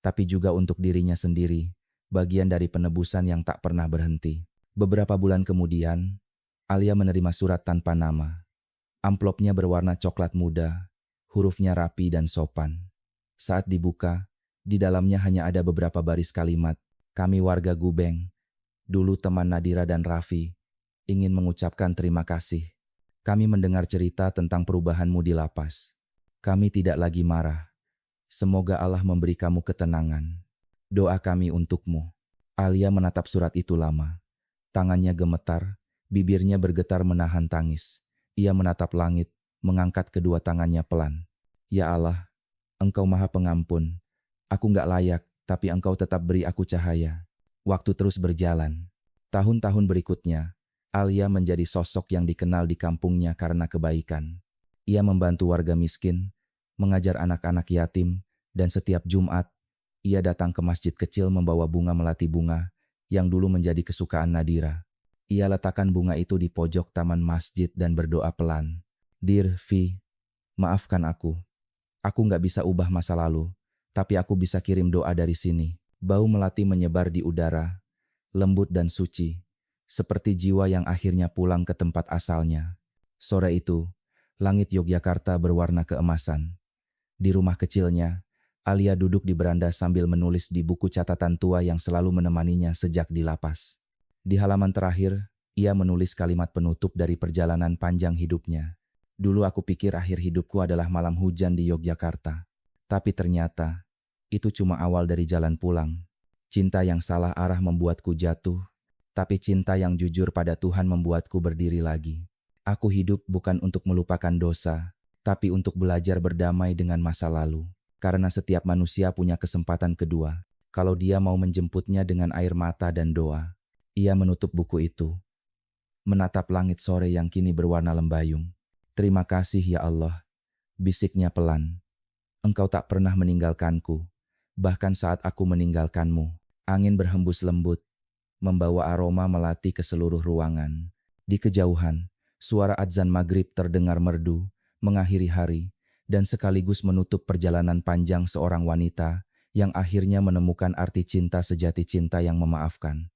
Speaker 1: tapi juga untuk dirinya sendiri, bagian dari penebusan yang tak pernah berhenti. Beberapa bulan kemudian, Alia menerima surat tanpa nama. Amplopnya berwarna coklat muda, hurufnya rapi dan sopan. Saat dibuka, di dalamnya hanya ada beberapa baris kalimat. "Kami warga Gubeng, dulu teman Nadira dan Raffi, ingin mengucapkan terima kasih. Kami mendengar cerita tentang perubahanmu di lapas. Kami tidak lagi marah. Semoga Allah memberi kamu ketenangan. Doa kami untukmu." Alia menatap surat itu lama. Tangannya gemetar, bibirnya bergetar menahan tangis. Ia menatap langit, mengangkat kedua tangannya pelan. Ya Allah, Engkau Maha Pengampun. Aku nggak layak, tapi Engkau tetap beri aku cahaya. Waktu terus berjalan. Tahun-tahun berikutnya, Alia menjadi sosok yang dikenal di kampungnya karena kebaikan. Ia membantu warga miskin, mengajar anak-anak yatim, dan setiap Jumat, ia datang ke masjid kecil membawa bunga melati bunga yang dulu menjadi kesukaan Nadira. Ia letakkan bunga itu di pojok taman masjid dan berdoa pelan. Dear Vi, maafkan aku. Aku nggak bisa ubah masa lalu, tapi aku bisa kirim doa dari sini. Bau melati menyebar di udara, lembut dan suci, seperti jiwa yang akhirnya pulang ke tempat asalnya. Sore itu, langit Yogyakarta berwarna keemasan. Di rumah kecilnya, Alia duduk di beranda sambil menulis di buku catatan tua yang selalu menemaninya sejak di lapas. Di halaman terakhir, ia menulis kalimat penutup dari perjalanan panjang hidupnya. Dulu aku pikir akhir hidupku adalah malam hujan di Yogyakarta. Tapi ternyata, itu cuma awal dari jalan pulang. Cinta yang salah arah membuatku jatuh, tapi cinta yang jujur pada Tuhan membuatku berdiri lagi. Aku hidup bukan untuk melupakan dosa, tapi untuk belajar berdamai dengan masa lalu. Karena setiap manusia punya kesempatan kedua. Kalau dia mau menjemputnya dengan air mata dan doa. Ia menutup buku itu, menatap langit sore yang kini berwarna lembayung. Terima kasih ya Allah, bisiknya pelan. Engkau tak pernah meninggalkanku, bahkan saat aku meninggalkanmu. Angin berhembus lembut, membawa aroma melati ke seluruh ruangan. Di kejauhan, suara adzan maghrib terdengar merdu, mengakhiri hari, dan sekaligus menutup perjalanan panjang seorang wanita yang akhirnya menemukan arti cinta sejati, cinta yang memaafkan.